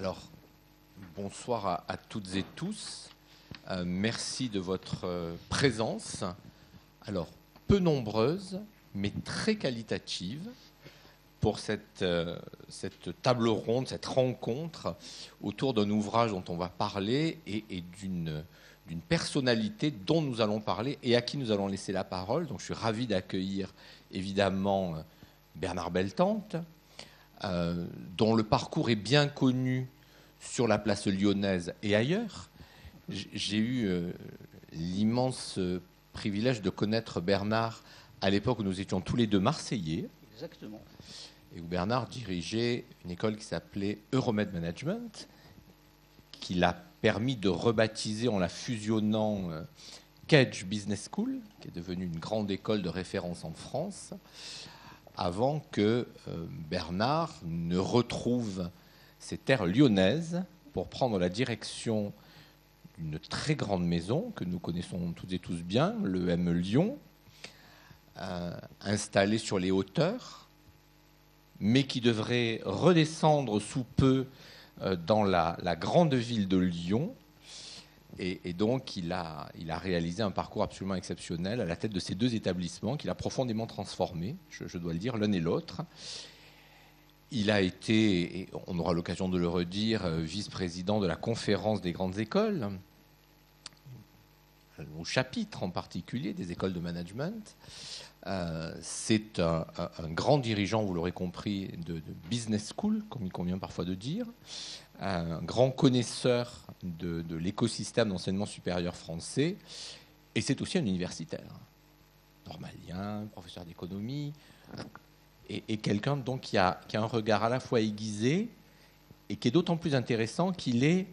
Alors, bonsoir à toutes et tous. Merci de votre présence. Alors, peu nombreuse, mais très qualitative pour cette table ronde, cette rencontre autour d'un ouvrage dont on va parler et d'une personnalité dont nous allons parler et à qui nous allons laisser la parole. Donc, je suis ravi d'accueillir évidemment Bernard Beltante, dont le parcours est bien connu sur la place lyonnaise et ailleurs. J'ai eu l'immense privilège de connaître Bernard à l'époque où nous étions tous les deux Marseillais. Exactement. Et où Bernard dirigeait une école qui s'appelait Euromed Management, qui l'a permis de rebaptiser en la fusionnant Kedge Business School, qui est devenue une grande école de référence en France, avant que Bernard ne retrouve ses terres lyonnaises pour prendre la direction d'une très grande maison que nous connaissons toutes et tous bien, le M Lyon, installée sur les hauteurs, mais qui devrait redescendre sous peu dans la grande ville de Lyon. Et donc, il a réalisé un parcours absolument exceptionnel à la tête de ces deux établissements qu'il a profondément transformés, je dois le dire, l'un et l'autre. Il a été, et on aura l'occasion de le redire, vice-président de la conférence des grandes écoles, au chapitre en particulier des écoles de management. C'est un grand dirigeant, vous l'aurez compris, de business school, comme il convient parfois de dire, un grand connaisseur de l'écosystème d'enseignement supérieur français, et c'est aussi un universitaire, normalien, professeur d'économie, et quelqu'un donc qui a un regard à la fois aiguisé et qui est d'autant plus intéressant qu'il est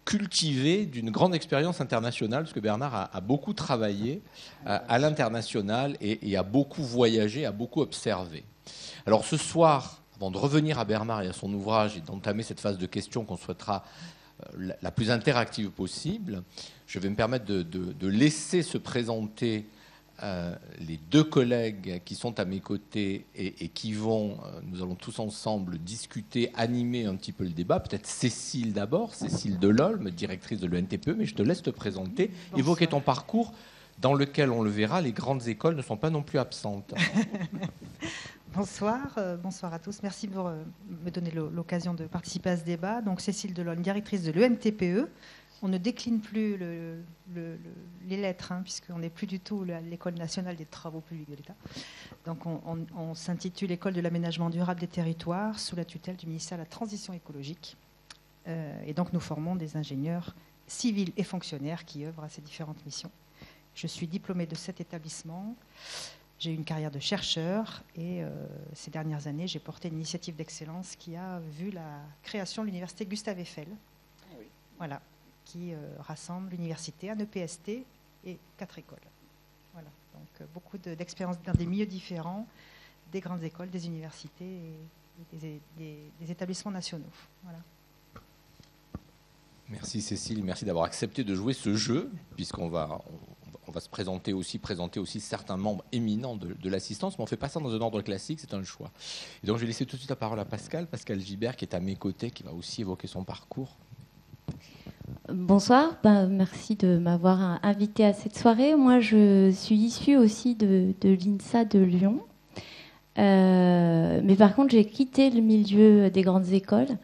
cultivé d'une grande expérience internationale, parce que Bernard a beaucoup travaillé à l'international et a beaucoup voyagé, a beaucoup observé. Alors ce soir, avant de revenir à Bernard et à son ouvrage et d'entamer cette phase de questions qu'on souhaitera la plus interactive possible, je vais me permettre de laisser se présenter les deux collègues qui sont à mes côtés et qui vont, nous allons tous ensemble discuter, animer un petit peu le débat. Peut-être Cécile d'abord, Cécile Delolme, directrice de l'ENTPE, mais je te laisse te présenter, évoquer ton parcours dans lequel, on le verra, les grandes écoles ne sont pas non plus absentes. Bonsoir, bonsoir à tous. Merci pour me donner l'occasion de participer à ce débat. Donc Cécile Delolme, directrice de l'ENTPE. On ne décline plus les lettres, puisqu'on n'est plus du tout l'École nationale des travaux publics de l'État. Donc on s'intitule École de l'aménagement durable des territoires sous la tutelle du ministère de la Transition écologique. Et donc nous formons des ingénieurs civils et fonctionnaires qui œuvrent à ces différentes missions. Je suis diplômée de 7 établissements. J'ai eu une carrière de chercheur et ces dernières années, j'ai porté une initiative d'excellence qui a vu la création de l'université Gustave Eiffel. Oui. Voilà. Qui rassemble l'université, un EPST et 4 écoles. Voilà. Donc beaucoup d'expériences dans des milieux différents, des grandes écoles, des universités et des établissements nationaux. Voilà. Merci Cécile, merci d'avoir accepté de jouer ce jeu, puisqu'on va se présenter aussi certains membres éminents de l'assistance, mais on ne fait pas ça dans un ordre classique, c'est un choix. Et donc je vais laisser tout de suite la parole à Pascal Gibert, qui est à mes côtés, qui va aussi évoquer son parcours. Bonsoir, merci de m'avoir invité à cette soirée. Moi, je suis issue aussi de l'INSA de Lyon. Mais par contre, j'ai quitté le milieu des grandes écoles.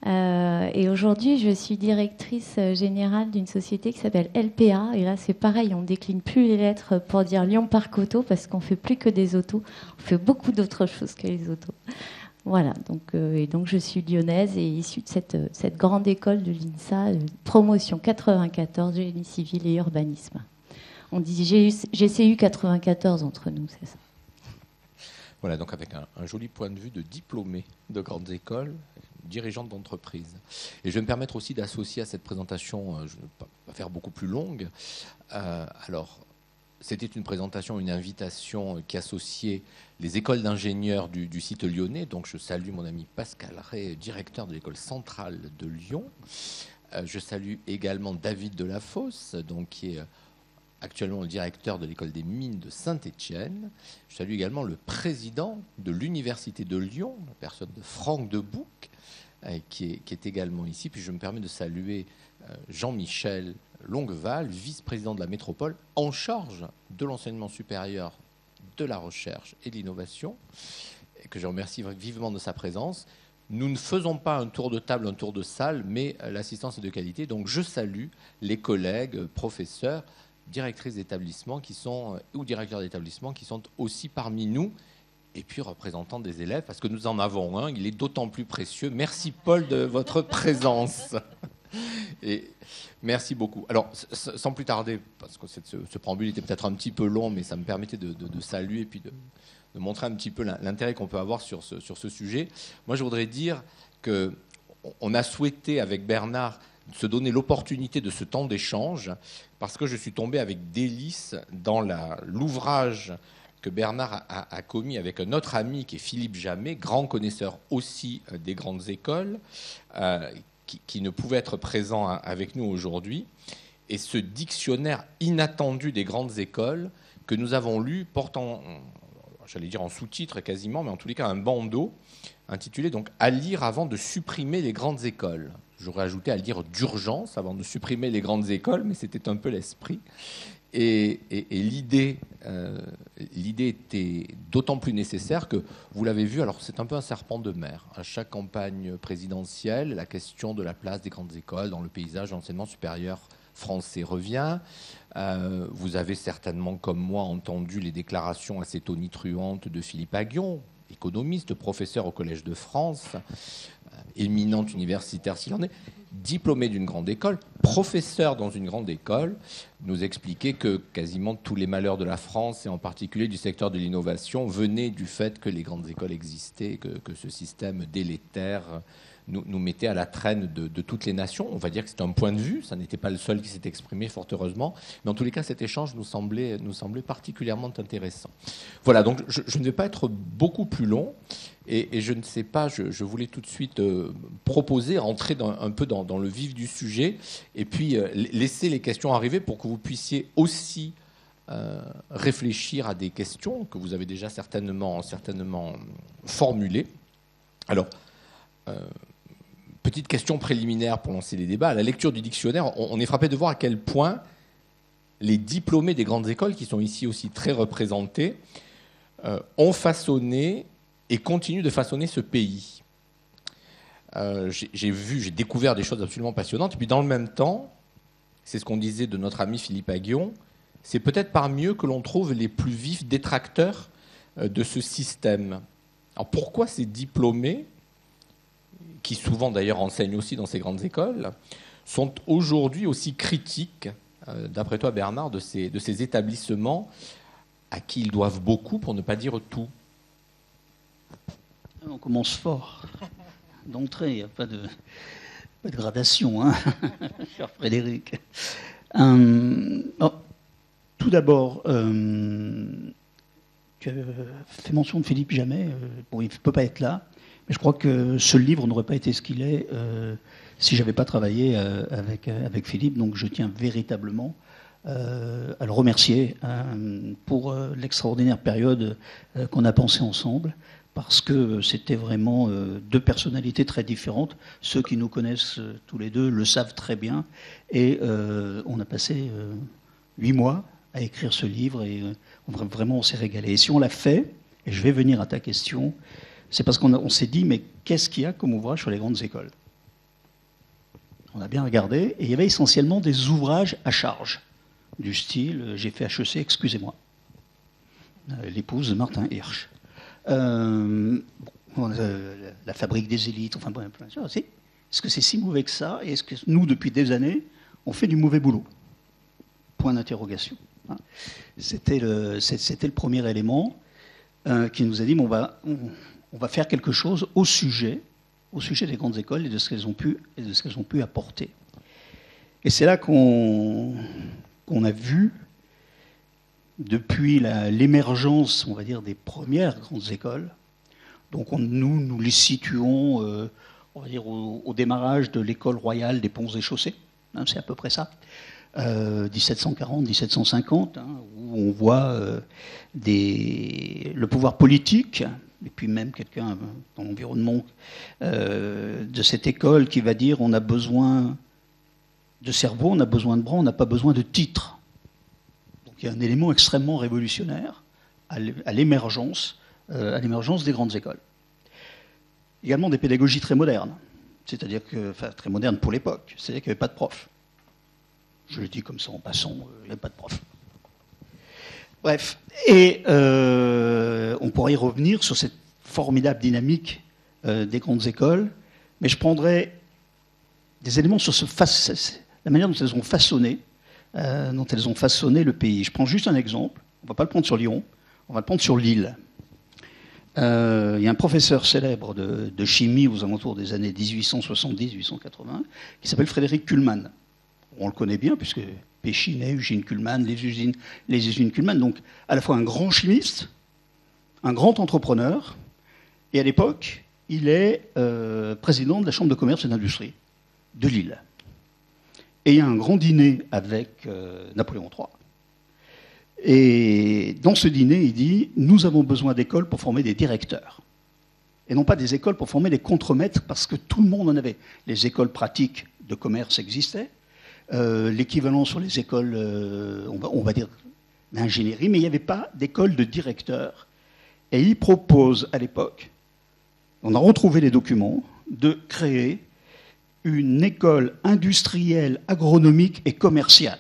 Et aujourd'hui, je suis directrice générale d'une société qui s'appelle LPA. Et là, c'est pareil, on ne décline plus les lettres pour dire Lyon Parc Auto, parce qu'on ne fait plus que des autos. On fait beaucoup d'autres choses que les autos. Voilà, donc je suis lyonnaise et issue de cette grande école de l'INSA, promotion 94, génie civil et urbanisme. On dit GCU 94 entre nous, c'est ça. Voilà, donc avec un joli point de vue de diplômée de grandes écoles, dirigeante d'entreprise. Et je vais me permettre aussi d'associer à cette présentation, je ne vais pas faire beaucoup plus longue, c'était une présentation, une invitation qui associait les écoles d'ingénieurs du site lyonnais. Donc je salue mon ami Pascal Ray, directeur de l'école centrale de Lyon. Je salue également David Delafosse, donc, qui est actuellement le directeur de l'école des mines de Saint-Étienne. Je salue également le président de l'Université de Lyon, la personne de Franck Debouc, qui est également ici. Puis je me permets de saluer Jean-Michel Longueval, vice-président de la métropole, en charge de l'enseignement supérieur, de la recherche et de l'innovation, que je remercie vivement de sa présence. Nous ne faisons pas un tour de table, un tour de salle, mais l'assistance est de qualité. Donc je salue les collègues, professeurs, directrices d'établissement ou directeurs d'établissement qui sont aussi parmi nous, et puis représentants des élèves, parce que nous en avons un, il est d'autant plus précieux. Merci Paul de votre présence. Et merci beaucoup. Alors, sans plus tarder, parce que ce préambule était peut-être un petit peu long, mais ça me permettait de saluer et puis de montrer un petit peu l'intérêt qu'on peut avoir sur ce sujet. Moi, je voudrais dire qu'on a souhaité, avec Bernard, se donner l'opportunité de ce temps d'échange, parce que je suis tombé avec délice dans l'ouvrage que Bernard a commis avec un autre ami qui est Philippe Jamet, grand connaisseur aussi des grandes écoles, qui ne pouvait être présent avec nous aujourd'hui. Et ce dictionnaire inattendu des grandes écoles que nous avons lu portant, j'allais dire en sous-titre quasiment, mais en tous les cas un bandeau intitulé donc « À lire avant de supprimer les grandes écoles ». J'aurais ajouté « À lire d'urgence avant de supprimer les grandes écoles », mais c'était un peu l'esprit. Et l'idée était d'autant plus nécessaire que, vous l'avez vu, alors c'est un peu un serpent de mer. À chaque campagne présidentielle, la question de la place des grandes écoles dans le paysage de l'enseignement supérieur français revient. Vous avez certainement, comme moi, entendu les déclarations assez tonitruantes de Philippe Aghion, économiste, professeur au Collège de France, éminent universitaire s'il en est, diplômé d'une grande école, professeur dans une grande école, nous expliquait que quasiment tous les malheurs de la France, et en particulier du secteur de l'innovation, venaient du fait que les grandes écoles existaient, que ce système délétère nous mettait à la traîne de toutes les nations. On va dire que c'est un point de vue, ça n'était pas le seul qui s'est exprimé, fort heureusement, mais en tous les cas, cet échange nous semblait particulièrement intéressant. Voilà, donc je ne vais pas être beaucoup plus long, et je ne sais pas, je voulais tout de suite proposer, entrer un peu dans le vif du sujet, et puis laisser les questions arriver pour que vous puissiez aussi réfléchir à des questions que vous avez déjà certainement formulées. Alors, petite question préliminaire pour lancer les débats. À la lecture du dictionnaire, on est frappé de voir à quel point les diplômés des grandes écoles, qui sont ici aussi très représentés, ont façonné et continuent de façonner ce pays. J'ai découvert des choses absolument passionnantes. Et puis dans le même temps, c'est ce qu'on disait de notre ami Philippe Aghion, c'est peut-être parmi eux que l'on trouve les plus vifs détracteurs de ce système. Alors pourquoi ces diplômés, qui souvent d'ailleurs enseignent aussi dans ces grandes écoles, sont aujourd'hui aussi critiques, d'après toi Bernard, de ces établissements à qui ils doivent beaucoup, pour ne pas dire tout? On commence fort. D'entrée, il n'y a pas de gradation, hein, cher Frédéric. Tout d'abord, tu as fait mention de Philippe Jamet. Bon, il ne peut pas être là, mais je crois que ce livre n'aurait pas été ce qu'il est si je n'avais pas travaillé avec Philippe. Donc je tiens véritablement à le remercier pour l'extraordinaire période qu'on a pensée ensemble, parce que c'était vraiment deux personnalités très différentes. Ceux qui nous connaissent tous les deux le savent très bien. Et on a passé 8 mois à écrire ce livre et vraiment on s'est régalé. Et si on l'a fait, et je vais venir à ta question, c'est parce qu'on s'est dit, mais qu'est-ce qu'il y a comme ouvrage sur les grandes écoles? On a bien regardé, et il y avait essentiellement des ouvrages à charge, du style « J'ai fait HEC, excusez-moi ». L'épouse de Martin Hirsch. La fabrique des élites, enfin bon, est-ce que c'est si mauvais que ça? Et est-ce que nous, depuis des années, on fait du mauvais boulot? Point d'interrogation. C'était le premier élément qui nous a dit, on va faire quelque chose au sujet des grandes écoles et de ce qu'elles ont pu apporter. Et c'est là qu'on a vu, depuis l'émergence, on va dire, des premières grandes écoles, donc nous les situons, on va dire, au démarrage de l'école royale des ponts et chaussées, hein, c'est à peu près ça, 1740, 1750, hein, où on voit le pouvoir politique, et puis même quelqu'un dans l'environnement de cette école qui va dire on a besoin de cerveau, on a besoin de bras, on n'a pas besoin de titres. Donc il y a un élément extrêmement révolutionnaire à l'émergence des grandes écoles. Également des pédagogies très modernes, c'est-à-dire que, enfin très modernes pour l'époque, c'est-à-dire qu'il n'y avait pas de prof. Je le dis comme ça en passant, il n'y avait pas de prof. Bref, et on pourrait y revenir sur cette formidable dynamique des grandes écoles, mais je prendrais des éléments sur la manière dont elles ont façonné le pays. Je prends juste un exemple, on ne va pas le prendre sur Lyon, on va le prendre sur Lille. Il y a un professeur célèbre de chimie aux alentours des années 1870-1880 qui s'appelle Frédéric Kuhlmann. On le connaît bien puisque Péchinet, Eugène Kuhlmann, les usines Kuhlmann, donc à la fois un grand chimiste, un grand entrepreneur, et à l'époque, il est président de la Chambre de commerce et d'industrie de Lille. Et il y a un grand dîner avec Napoléon III. Et dans ce dîner, il dit « Nous avons besoin d'écoles pour former des directeurs. » Et non pas des écoles pour former des contremaîtres, parce que tout le monde en avait. Les écoles pratiques de commerce existaient, l'équivalent sur les écoles, on va dire, d'ingénierie, mais il n'y avait pas d'école de directeurs. Et il propose à l'époque, on a retrouvé les documents, de créer une école industrielle, agronomique et commerciale.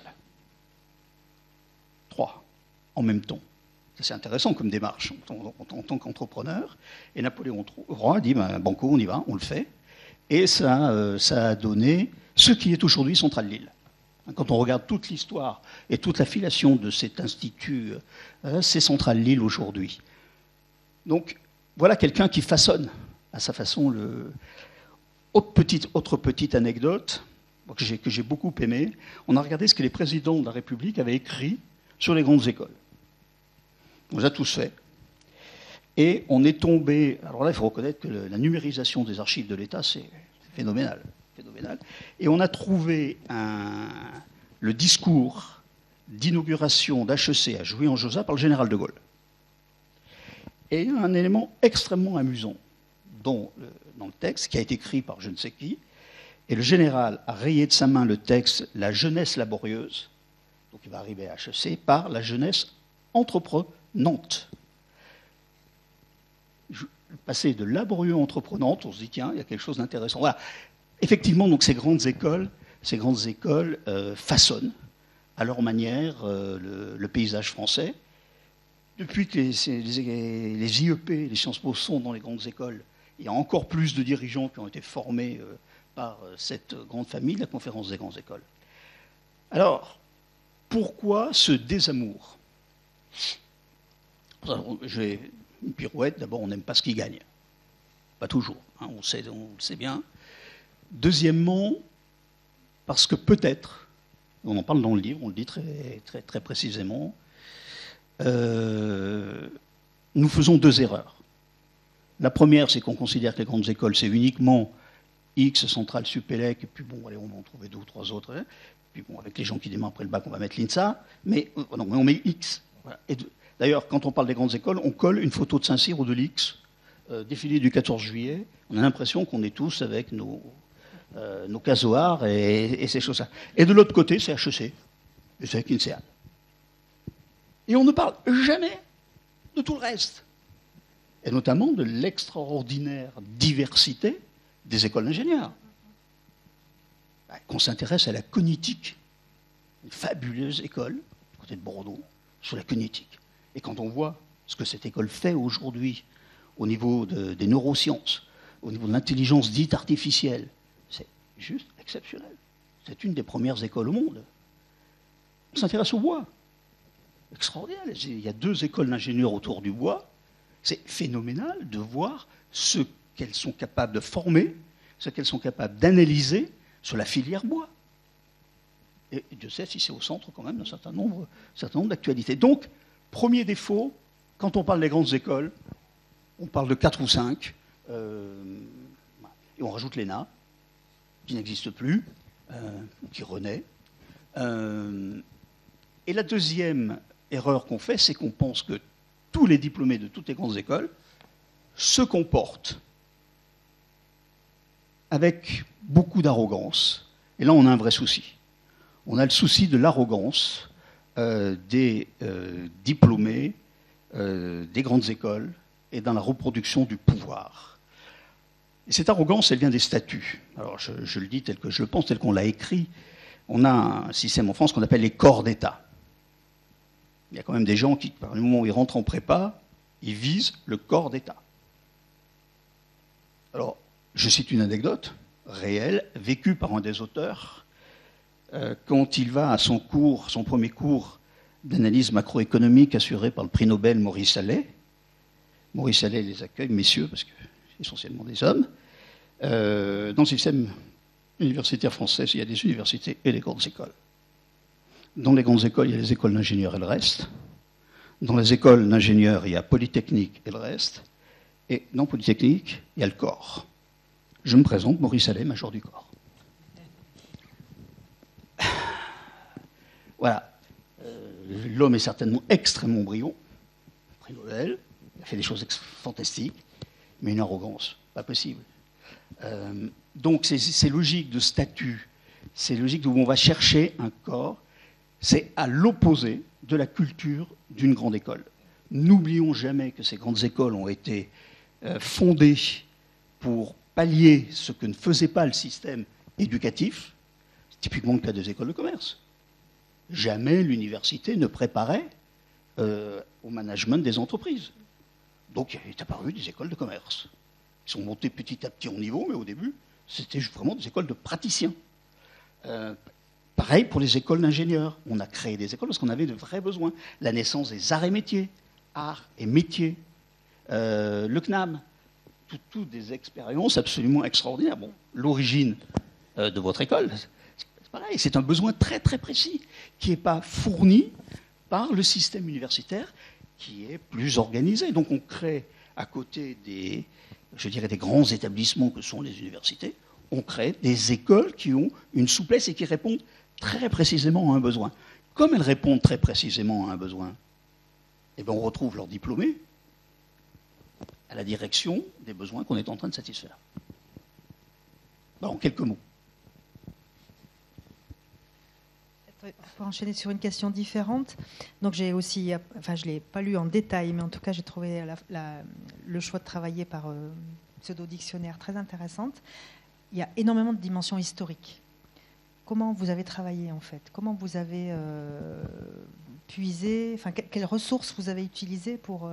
3, en même temps. C'est intéressant comme démarche en tant qu'entrepreneur. Et Napoléon III dit, banco, on y va, on le fait. Et ça a donné ce qui est aujourd'hui Centrale Lille. Quand on regarde toute l'histoire et toute l'affiliation de cet institut, c'est Centrale Lille aujourd'hui. Donc, voilà quelqu'un qui façonne à sa façon Autre petite anecdote que j'ai beaucoup aimée. On a regardé ce que les présidents de la République avaient écrit sur les grandes écoles. On les a tous fait. Et on est tombé... Alors là, il faut reconnaître que la numérisation des archives de l'État, c'est phénoménal. Et on a trouvé le discours d'inauguration d'HEC à Jouy-en-Josas par le général de Gaulle. Et il y a un élément extrêmement amusant dans le texte, qui a été écrit par je ne sais qui, et le général a rayé de sa main le texte « La jeunesse laborieuse », donc il va arriver à HEC, par « La jeunesse entreprenante ». Passer de laborieux à entreprenante, on se dit tiens, il y a quelque chose d'intéressant. Voilà. Effectivement, donc ces grandes écoles façonnent à leur manière le paysage français. Depuis que les IEP, les Sciences Po sont dans les grandes écoles, il y a encore plus de dirigeants qui ont été formés par cette grande famille, la Conférence des grandes écoles. Alors, pourquoi ce désamour ? J'ai une pirouette. D'abord, on n'aime pas ce qui gagne. Pas toujours, hein, on le sait bien. Deuxièmement, parce que peut-être, on en parle dans le livre, on le dit très, très, très précisément, nous faisons 2 erreurs. La première, c'est qu'on considère que les grandes écoles, c'est uniquement X, Centrale, Supélec, et puis bon, allez, on va en trouver 2 ou 3 autres. Hein. Puis bon, avec les gens qui démarrent après le bac, on va mettre l'INSA, mais on met X. Voilà. D'ailleurs, quand on parle des grandes écoles, on colle une photo de Saint-Cyr ou de l'X, défilé du 14 juillet. On a l'impression qu'on est tous avec nos casoirs et ces choses-là. Et de l'autre côté, c'est HEC, et c'est avec l'INSEAD. Et on ne parle jamais de tout le reste. Et notamment de l'extraordinaire diversité des écoles d'ingénieurs. Qu'on s'intéresse à la cognitique, une fabuleuse école, du côté de Bordeaux, sur la cognitique. Et quand on voit ce que cette école fait aujourd'hui au niveau des neurosciences, au niveau de l'intelligence dite artificielle, c'est juste exceptionnel. C'est une des premières écoles au monde. On s'intéresse au bois. Extraordinaire. Il y a 2 écoles d'ingénieurs autour du bois. C'est phénoménal de voir ce qu'elles sont capables de former, ce qu'elles sont capables d'analyser sur la filière bois. Et Dieu sait si c'est au centre quand même d'un certain nombre d'actualités. Donc, premier défaut, quand on parle des grandes écoles, on parle de 4 ou 5, et on rajoute l'ENA, qui n'existe plus, qui renaît. Et la deuxième erreur qu'on fait, c'est qu'on pense que tous les diplômés de toutes les grandes écoles se comportent avec beaucoup d'arrogance. Et là, on a un vrai souci. On a le souci de l'arrogance des diplômés des grandes écoles et dans la reproduction du pouvoir. Et cette arrogance, elle vient des statuts. Alors, je le dis tel que je le pense, tel qu'on l'a écrit. On a un système en France qu'on appelle les corps d'État. Il y a quand même des gens qui, par le moment où ils rentrent en prépa, ils visent le corps d'État. Alors, je cite une anecdote réelle, vécue par un des auteurs, quand il va à son premier cours d'analyse macroéconomique assuré par le prix Nobel Maurice Allais. Maurice Allais les accueille, messieurs, parce que c'est essentiellement des hommes. Dans le système universitaire français, il y a des universités et des grandes écoles. Dans les grandes écoles, il y a les écoles d'ingénieurs et le reste. Dans les écoles d'ingénieurs, il y a Polytechnique et le reste. Et dans Polytechnique, il y a le corps. Je me présente, Maurice Allais, major du corps. Voilà. L'homme est certainement extrêmement brillant, prix Nobel, il a fait des choses fantastiques, mais une arrogance, pas possible. Donc c'est logique de statut, c'est logique où on va chercher un corps, c'est à l'opposé de la culture d'une grande école. N'oublions jamais que ces grandes écoles ont été fondées pour pallier ce que ne faisait pas le système éducatif, c'est typiquement le cas des écoles de commerce. Jamais l'université ne préparait au management des entreprises. Donc il est apparu des écoles de commerce. Ils sont montés petit à petit en niveau, mais au début, c'était vraiment des écoles de praticiens. Pareil pour les écoles d'ingénieurs. On a créé des écoles parce qu'on avait de vrais besoins. La naissance des arts et métiers, arts et métiers, le CNAM, toutes des expériences absolument extraordinaires. Bon, l'origine de votre école, c'est pareil, c'est un besoin très très précis qui n'est pas fourni par le système universitaire qui est plus organisé. Donc on crée à côté des grands établissements que sont les universités, on crée des écoles qui ont une souplesse et qui répondent très précisément à un besoin. Comme elles répondent très précisément à un besoin, eh bien on retrouve leurs diplômés à la direction des besoins qu'on est en train de satisfaire. En quelques mots. Pour enchaîner sur une question différente, donc j'ai aussi, enfin je ne l'ai pas lu en détail, mais en tout cas j'ai trouvé le choix de travailler par pseudo-dictionnaire très intéressante. Il y a énormément de dimensions historiques. Comment vous avez travaillé en fait? Comment vous avez puisé, enfin quelles ressources vous avez utilisées pour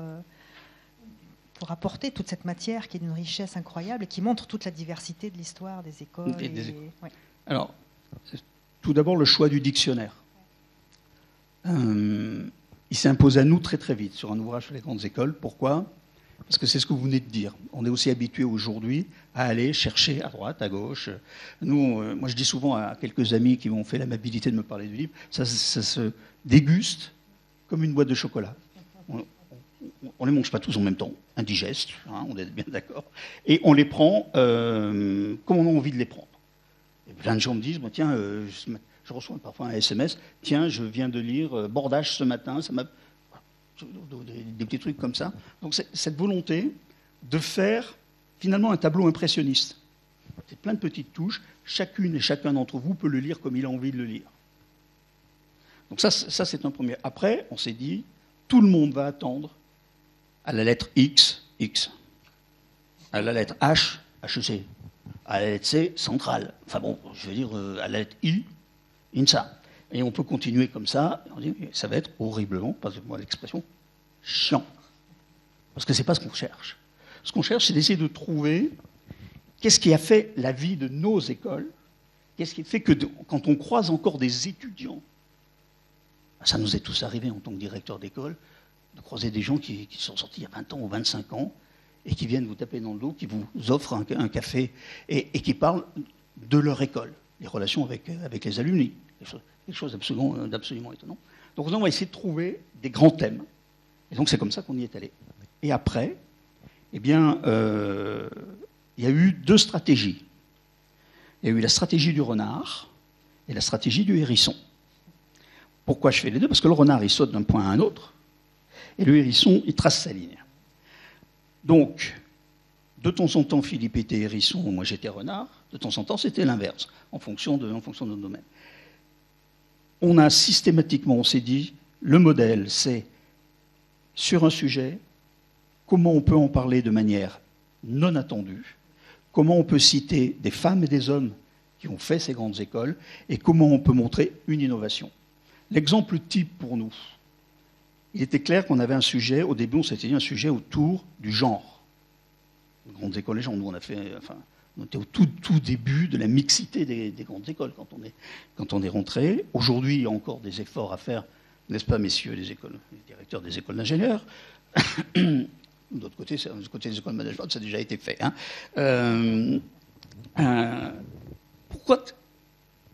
apporter toute cette matière qui est d'une richesse incroyable et qui montre toute la diversité de l'histoire des écoles. Ouais. Alors, tout d'abord, le choix du dictionnaire. Il s'est imposé à nous très très vite sur un ouvrage sur les grandes écoles. Pourquoi? Parce que c'est ce que vous venez de dire. On est aussi habitué aujourd'hui à aller chercher à droite, à gauche. Nous, moi je dis souvent à quelques amis qui m'ont fait l'amabilité de me parler du livre, ça se déguste comme une boîte de chocolat. On ne les mange pas tous en même temps, indigestes, hein, on est bien d'accord, et on les prend comme on a envie de les prendre. Et plein de gens me disent, tiens, je reçois parfois un SMS, tiens, je viens de lire Bordage ce matin, ça m'a... Des petits trucs comme ça. Donc cette volonté de faire finalement un tableau impressionniste. C'est plein de petites touches, chacune et chacun d'entre vous peut le lire comme il a envie de le lire. Donc ça c'est un premier. Après, on s'est dit, tout le monde va attendre à la lettre X, X. À la lettre H, HEC. À la lettre C, centrale. Enfin bon, je veux dire, à la lettre I, INSA. Et on peut continuer comme ça. On dit, ça va être horriblement, passez-moi l'expression, chiant. Parce que ce n'est pas ce qu'on cherche. Ce qu'on cherche, c'est d'essayer de trouver qu'est-ce qui a fait la vie de nos écoles, qu'est-ce qui fait que quand on croise encore des étudiants, ça nous est tous arrivé en tant que directeur d'école, de croiser des gens qui sont sortis il y a 20 ans ou 25 ans et qui viennent vous taper dans le dos, qui vous offrent un café et qui parlent de leur école, les relations avec les alumni. Quelque chose d'absolument étonnant. Donc on va essayer de trouver des grands thèmes. Et donc c'est comme ça qu'on y est allé. Et après, eh bien, il y a eu deux stratégies. Il y a eu la stratégie du renard et la stratégie du hérisson. Pourquoi je fais les deux? Parce que le renard, il saute d'un point à un autre, et le hérisson, il trace sa ligne. Donc, De temps en temps, Philippe était hérisson, moi j'étais renard. De temps en temps, c'était l'inverse, en fonction de notre domaine. On a systématiquement, on s'est dit, le modèle, c'est sur un sujet, comment on peut en parler de manière non attendue, comment on peut citer des femmes et des hommes qui ont fait ces grandes écoles, et comment on peut montrer une innovation. L'exemple type pour nous, il était clair qu'on avait un sujet, au début on s'était dit un sujet autour du genre. Les grandes écoles, les gens, nous on était au tout début de la mixité des grandes écoles quand on est rentré. Aujourd'hui, il y a encore des efforts à faire, n'est-ce pas, messieurs les directeurs des écoles d'ingénieurs. D'autre côté, du côté des écoles de management, ça a déjà été fait. Pourquoi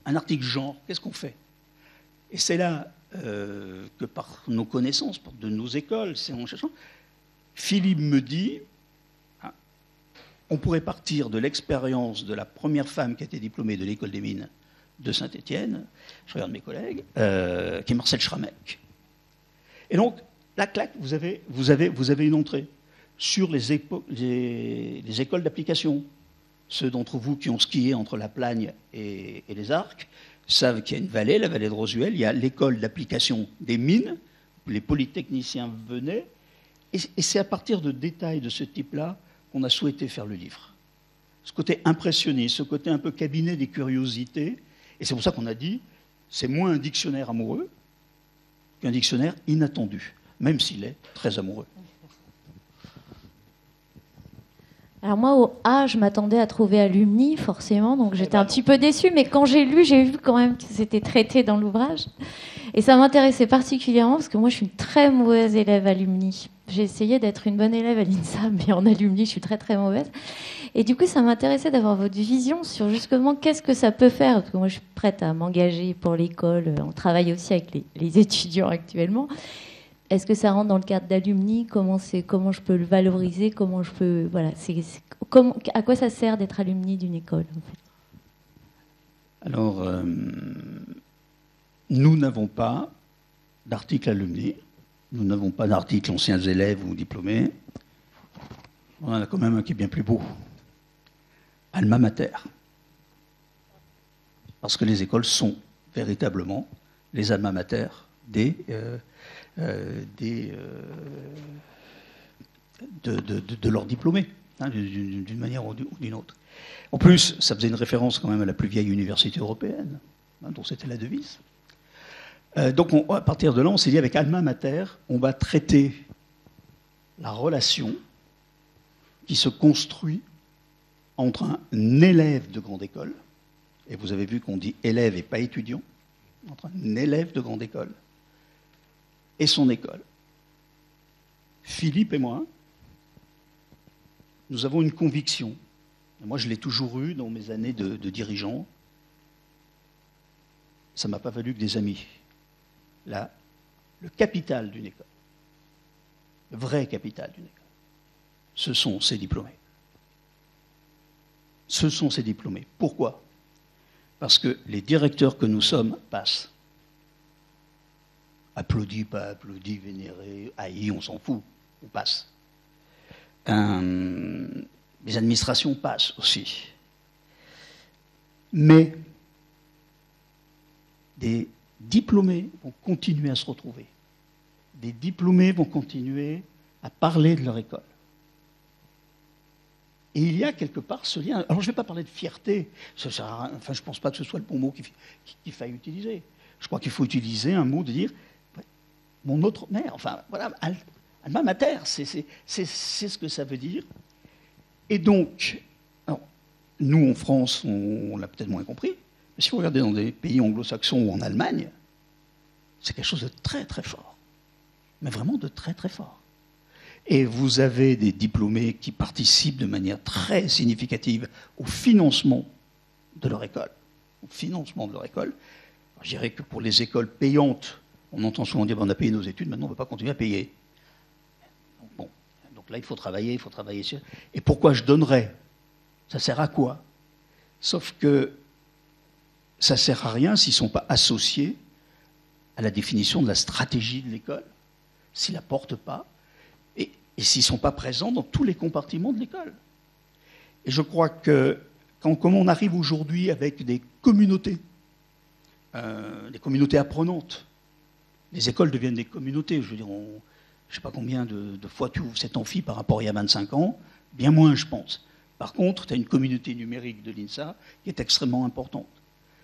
un article genre? Qu'est-ce qu'on fait? Et c'est là que par nos connaissances, de nos écoles, c'est en cherchant, Philippe me dit, on pourrait partir de l'expérience de la première femme qui a été diplômée de l'école des mines de Saint-Étienne, je regarde mes collègues, qui est Marcel Schrammeck. Et donc, la claque, vous avez une entrée sur les écoles d'application. Ceux d'entre vous qui ont skié entre la Plagne et les Arcs savent qu'il y a une vallée, la vallée de Rosuel, il y a l'école d'application des mines, les polytechniciens venaient, et c'est à partir de détails de ce type-là qu'on a souhaité faire le livre. Ce côté impressionniste, ce côté un peu cabinet des curiosités, et c'est pour ça qu'on a dit, c'est moins un dictionnaire amoureux qu'un dictionnaire inattendu, même s'il est très amoureux. Alors moi, au A, je m'attendais à trouver alumni, forcément, donc j'étais un petit peu déçue, mais quand j'ai lu, j'ai vu quand même que c'était traité dans l'ouvrage. Et ça m'intéressait particulièrement, parce que moi, je suis une très mauvaise élève alumni. J'ai essayé d'être une bonne élève à l'INSA, mais en alumni, je suis très très mauvaise. Et du coup, ça m'intéressait d'avoir votre vision sur justement qu'est-ce que ça peut faire, parce que moi, je suis prête à m'engager pour l'école. On travaille aussi avec les étudiants actuellement. Est-ce que ça rentre dans le cadre d'alumni? Comment je peux le valoriser? Comment je peux, voilà, à quoi ça sert d'être alumni d'une école, en fait? Alors, nous n'avons pas d'article alumni, nous n'avons pas d'article anciens élèves ou diplômés. On en a quand même un qui est bien plus beau. Alma Mater. Parce que les écoles sont véritablement les alma mater de leurs diplômés, d'une manière ou d'une autre. En plus, ça faisait une référence quand même à la plus vieille université européenne, dont c'était la devise. Donc à partir de là, on s'est dit avec Alma Mater, on va traiter la relation qui se construit entre un élève de grande école, et vous avez vu qu'on dit élève et pas étudiant, entre un élève de grande école et son école. Philippe et moi, nous avons une conviction, et moi je l'ai toujours eue dans mes années de dirigeant, ça ne m'a pas valu que des amis. Là, le capital d'une école, le vrai capital d'une école, ce sont ses diplômés. Ce sont ses diplômés. Pourquoi? Parce que les directeurs que nous sommes passent. Applaudis, pas applaudis, vénérés, haïs, on s'en fout, on passe. Les administrations passent aussi. Mais des diplômés vont continuer à se retrouver. Des diplômés vont continuer à parler de leur école. Et il y a quelque part ce lien. Alors je ne vais pas parler de fierté, je ne pense pas que ce soit le bon mot qu'il faille utiliser. Je crois qu'il faut utiliser un mot de dire mon autre mère, enfin voilà, Alma Mater, c'est ce que ça veut dire. Et donc, alors, nous en France, on l'a peut-être moins compris, mais si vous regardez dans des pays anglo-saxons ou en Allemagne, c'est quelque chose de très très fort. Mais vraiment de très très fort. Et vous avez des diplômés qui participent de manière très significative au financement de leur école. Au financement de leur école. Alors, je dirais que pour les écoles payantes, on entend souvent dire on a payé nos études, maintenant on ne peut pas continuer à payer. Bon, donc là il faut travailler sur. Et pourquoi je donnerais? Ça sert à quoi? Sauf que ça ne sert à rien s'ils ne sont pas associés à la définition de la stratégie de l'école, s'ils ne la portent pas, et s'ils ne sont pas présents dans tous les compartiments de l'école. Et je crois que comme on arrive aujourd'hui avec des communautés apprenantes, les écoles deviennent des communautés. Je veux dire, je ne sais pas combien de fois tu ouvres cet amphi par rapport à il y a 25 ans, bien moins, je pense. Par contre, tu as une communauté numérique de l'INSA qui est extrêmement importante.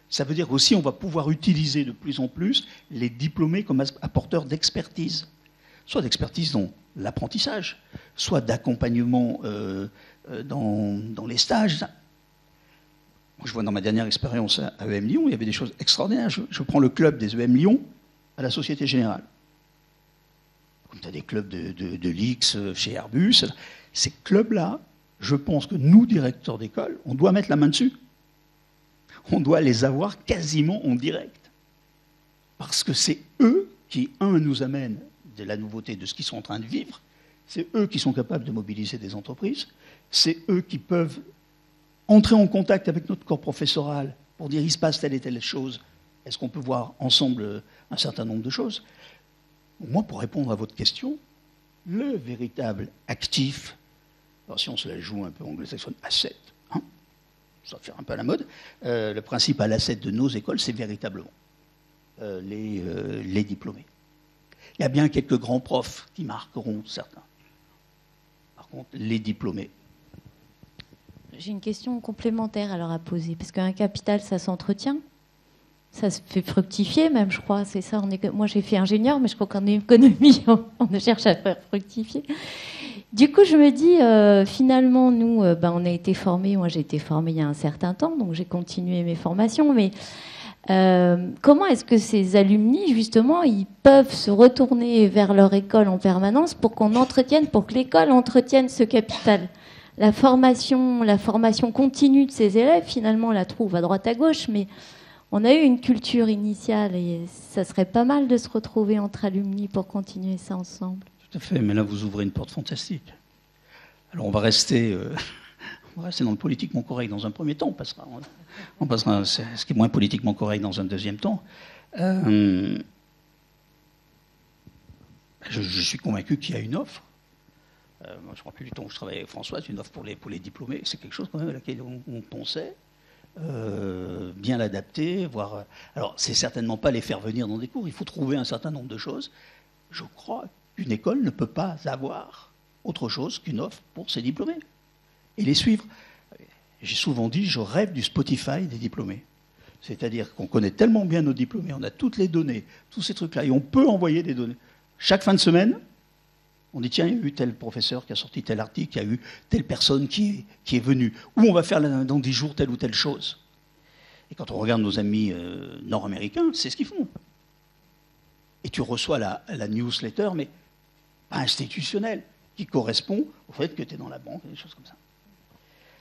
Ça veut dire aussi qu'on va pouvoir utiliser de plus en plus les diplômés comme apporteurs d'expertise, soit d'expertise dans l'apprentissage, soit d'accompagnement dans les stages. Moi, je vois dans ma dernière expérience à EM Lyon, il y avait des choses extraordinaires. Je prends le club des EM Lyon à la Société Générale. Comme tu as des clubs de l'X chez Airbus, ces clubs-là, je pense que nous, directeurs d'école, on doit mettre la main dessus. On doit les avoir quasiment en direct. Parce que c'est eux qui, nous amènent de la nouveauté de ce qu'ils sont en train de vivre. C'est eux qui sont capables de mobiliser des entreprises. C'est eux qui peuvent entrer en contact avec notre corps professoral pour dire il se passe telle et telle chose. Est-ce qu'on peut voir ensemble un certain nombre de choses? Moi, pour répondre à votre question, le véritable actif, alors si on se la joue un peu anglo-saxonne, asset, ça va faire un peu à la mode, le principal asset de nos écoles, c'est véritablement les diplômés. Il y a bien quelques grands profs qui marqueront certains. Par contre, les diplômés. J'ai une question complémentaire alors à poser, parce qu'un capital, ça s'entretient, ça se fait fructifier même, je crois. C'est ça. Moi, j'ai fait ingénieur, mais je crois qu'en économie, on cherche à faire fructifier. Du coup, je me dis, finalement, nous, on a été formés. Moi, j'ai été formée il y a un certain temps, donc j'ai continué mes formations. Mais comment est-ce que ces alumni, justement, ils peuvent se retourner vers leur école en permanence pour que l'école entretienne ce capital? La formation continue de ces élèves, finalement, on la trouve à droite à gauche, mais on a eu une culture initiale et ça serait pas mal de se retrouver entre alumni pour continuer ça ensemble. Tout à fait, mais là, vous ouvrez une porte fantastique. Alors, on va rester dans le politiquement correct dans un premier temps, on passera à ce qui est moins politiquement correct dans un deuxième temps. Je suis convaincu qu'il y a une offre. Moi, je ne me rappelle plus du temps où je travaillais avec Françoise, une offre pour les diplômés. C'est quelque chose quand même à laquelle on pensait. Bien l'adapter, voir. Alors, c'est certainement pas les faire venir dans des cours. Il faut trouver un certain nombre de choses. Je crois qu'une école ne peut pas avoir autre chose qu'une offre pour ses diplômés et les suivre. J'ai souvent dit, je rêve du Spotify des diplômés. C'est-à-dire qu'on connaît tellement bien nos diplômés, on a toutes les données, tous ces trucs-là, et on peut envoyer des données. Chaque fin de semaine, on dit, tiens, il y a eu tel professeur qui a sorti tel article, il y a eu telle personne qui est venue, ou on va faire dans 10 jours telle ou telle chose. Et quand on regarde nos amis nord-américains, c'est ce qu'ils font. Et tu reçois la newsletter, mais pas institutionnelle, qui correspond au fait que tu es dans la banque, des choses comme ça.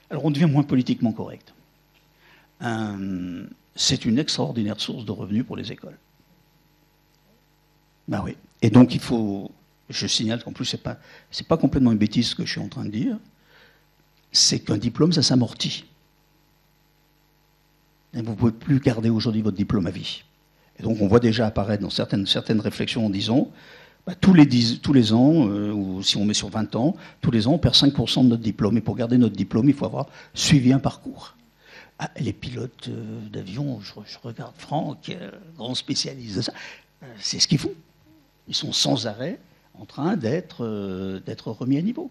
Alors on devient moins politiquement correct. C'est une extraordinaire source de revenus pour les écoles. Ben oui. Et donc il faut... Je signale qu'en plus, c'est pas complètement une bêtise ce que je suis en train de dire. C'est qu'un diplôme, ça s'amortit. Et vous ne pouvez plus garder aujourd'hui votre diplôme à vie. Et donc, on voit déjà apparaître dans certaines réflexions en disant, tous les ans, ou si on met sur 20 ans, tous les ans, on perd 5% de notre diplôme. Et pour garder notre diplôme, il faut avoir suivi un parcours. Les pilotes d'avion, je regarde Franck, grand spécialiste de ça, c'est ce qu'ils font. Ils sont sans arrêt en train d'être remis à niveau.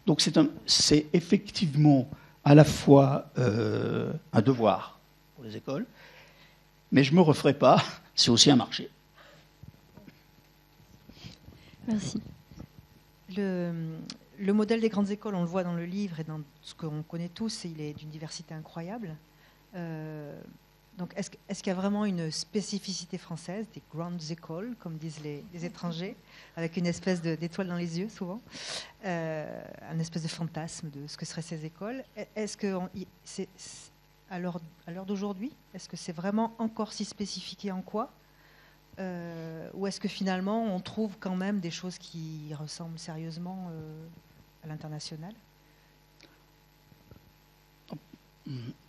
Donc c'est effectivement à la fois un devoir pour les écoles, mais je ne me referai pas, c'est aussi un marché. Merci. Le modèle des grandes écoles, on le voit dans le livre et dans ce qu'on connaît tous, il est d'une diversité incroyable. Donc, est-ce qu'il y a vraiment une spécificité française, des grandes écoles, comme disent les étrangers, avec une espèce d'étoile dans les yeux, souvent, un espèce de fantasme de ce que seraient ces écoles? Est-ce que, à l'heure d'aujourd'hui, est-ce que c'est vraiment encore si spécifié en quoi? Ou est-ce que finalement, on trouve quand même des choses qui ressemblent sérieusement à l'international?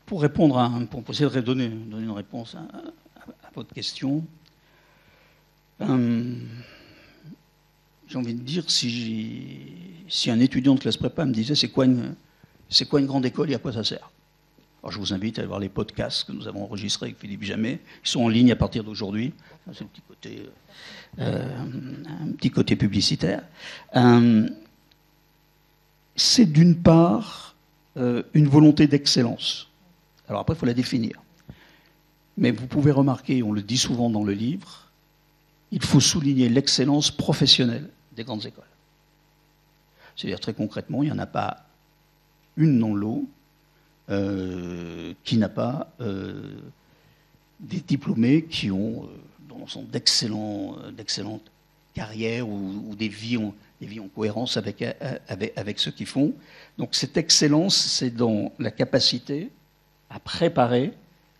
Pour essayer de donner une réponse à votre question, j'ai envie de dire, si un étudiant de classe prépa me disait c'est quoi c'est quoi une grande école et à quoi ça sert. Alors je vous invite à aller voir les podcasts que nous avons enregistrés avec Philippe Jamet. Ils sont en ligne à partir d'aujourd'hui. C'est un petit côté publicitaire. C'est d'une part une volonté d'excellence. Alors après, il faut la définir. Mais vous pouvez remarquer, on le dit souvent dans le livre, il faut souligner l'excellence professionnelle des grandes écoles. C'est-à-dire très concrètement, il n'y en a pas une dans l'eau qui n'a pas des diplômés qui ont d'excellentes carrières ou des vies en cohérence avec ce qu'ils font. Donc cette excellence, c'est dans la capacité à préparer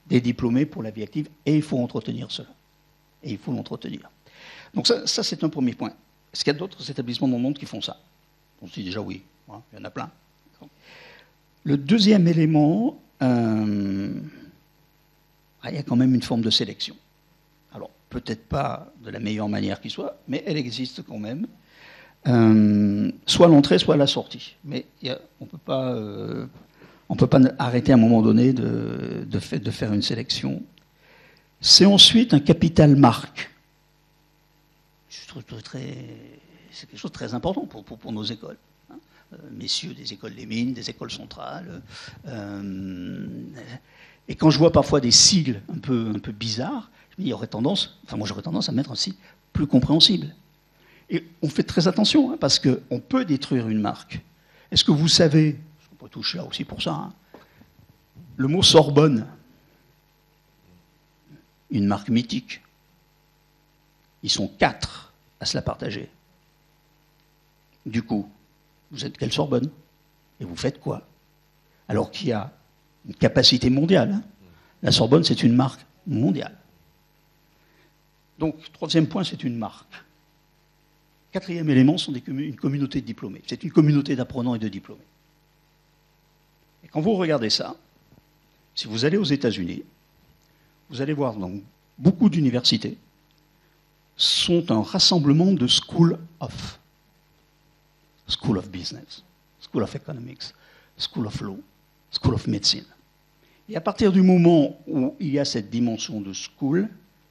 des diplômés pour la vie active, et il faut entretenir cela. Et il faut l'entretenir. Donc ça c'est un premier point. Est-ce qu'il y a d'autres établissements dans le monde qui font ça? On se dit déjà oui, hein, il y en a plein. Le deuxième élément, il y a quand même une forme de sélection. Alors, peut-être pas de la meilleure manière qui soit, mais elle existe quand même. Soit à l'entrée, soit à la sortie. Mais on ne peut pas arrêter à un moment donné de faire une sélection. C'est ensuite un capital marque. Je trouve c'est quelque chose de très important pour nos écoles. Messieurs des écoles des mines, des écoles centrales. Et quand je vois parfois des sigles un peu bizarres, je me dis, moi j'aurais tendance à mettre un sigle plus compréhensible. Et on fait très attention, hein, parce qu'on peut détruire une marque. Est-ce que vous savez, on peut toucher là aussi pour ça, hein, le mot Sorbonne, une marque mythique, ils sont 4 à se la partager. Du coup, vous êtes quelle Sorbonne? Et vous faites quoi? Alors qu'il y a une capacité mondiale. Hein. La Sorbonne, c'est une marque mondiale. Donc, troisième point, c'est une marque. Quatrième élément, sont une communauté de diplômés. C'est une communauté d'apprenants et de diplômés. Et quand vous regardez ça, si vous allez aux États-Unis, vous allez voir dans beaucoup d'universités sont un rassemblement de School of Business, School of Economics, School of Law, School of Medicine. Et à partir du moment où il y a cette dimension de school,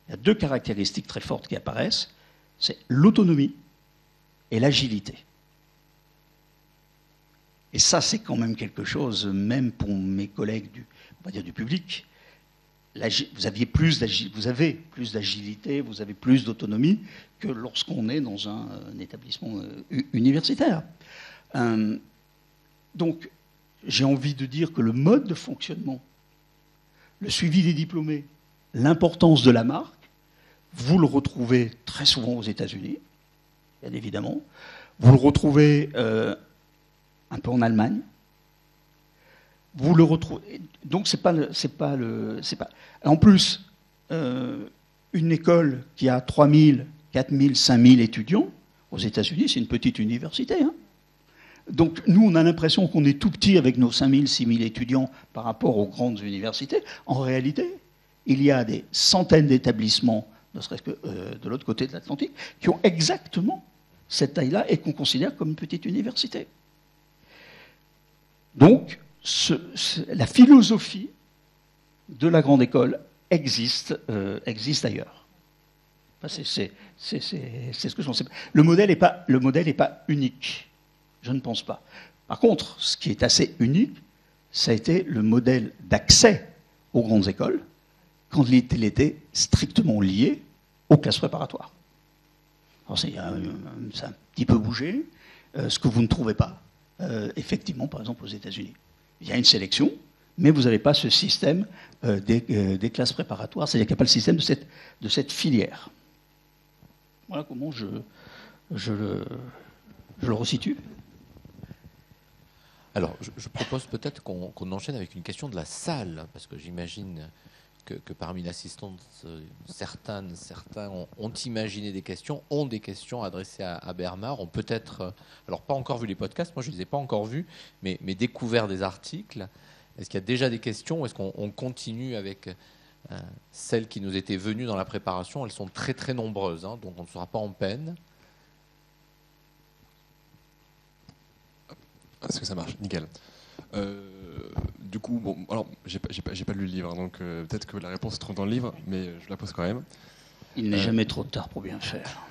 il y a 2 caractéristiques très fortes qui apparaissent, c'est l'autonomie et l'agilité. Et ça, c'est quand même quelque chose, même pour mes collègues du public, vous avez plus d'agilité, vous avez plus d'autonomie que lorsqu'on est dans un établissement universitaire. Donc, j'ai envie de dire que le mode de fonctionnement, le suivi des diplômés, l'importance de la marque, vous le retrouvez très souvent aux États-Unis, bien évidemment. Vous le retrouvez un peu en Allemagne. Vous le retrouvez. Donc en plus, une école qui a 3 000, 4 000, 5 000 étudiants, aux États-Unis, c'est une petite université. Hein. Donc nous, on a l'impression qu'on est tout petit avec nos 5 000, 6 000 étudiants par rapport aux grandes universités. En réalité, il y a des centaines d'établissements, ne serait-ce que de l'autre côté de l'Atlantique, qui ont exactement cette taille-là et qu'on considère comme une petite université. Donc, la philosophie de la grande école existe ailleurs. Enfin, c'est ce que j'en sais. Le modèle n'est pas unique. Je ne pense pas. Par contre, ce qui est assez unique, ça a été le modèle d'accès aux grandes écoles quand il était strictement lié aux classes préparatoires. Alors, ça a un petit peu bougé, ce que vous ne trouvez pas, effectivement, par exemple, aux États-Unis. Il y a une sélection, mais vous n'avez pas ce système des classes préparatoires, c'est-à-dire qu'il n'y a pas le système de cette filière. Voilà comment je le resitue. Alors, je propose peut-être qu'on enchaîne avec une question de la salle, parce que j'imagine que parmi l'assistance, certains ont imaginé des questions, ont des questions adressées à Bernard, ont peut-être, alors pas encore vu les podcasts, moi je ne les ai pas encore vus, mais découvert des articles. Est-ce qu'il y a déjà des questions ou est-ce qu'on continue avec celles qui nous étaient venues dans la préparation? Elles sont très très nombreuses, hein, donc on ne sera pas en peine. Est-ce que ça marche? Nickel. Du coup, bon, alors, j'ai pas lu le livre, donc peut-être que la réponse se trouve dans le livre, mais je la pose quand même. Il n'est jamais trop tard pour bien faire.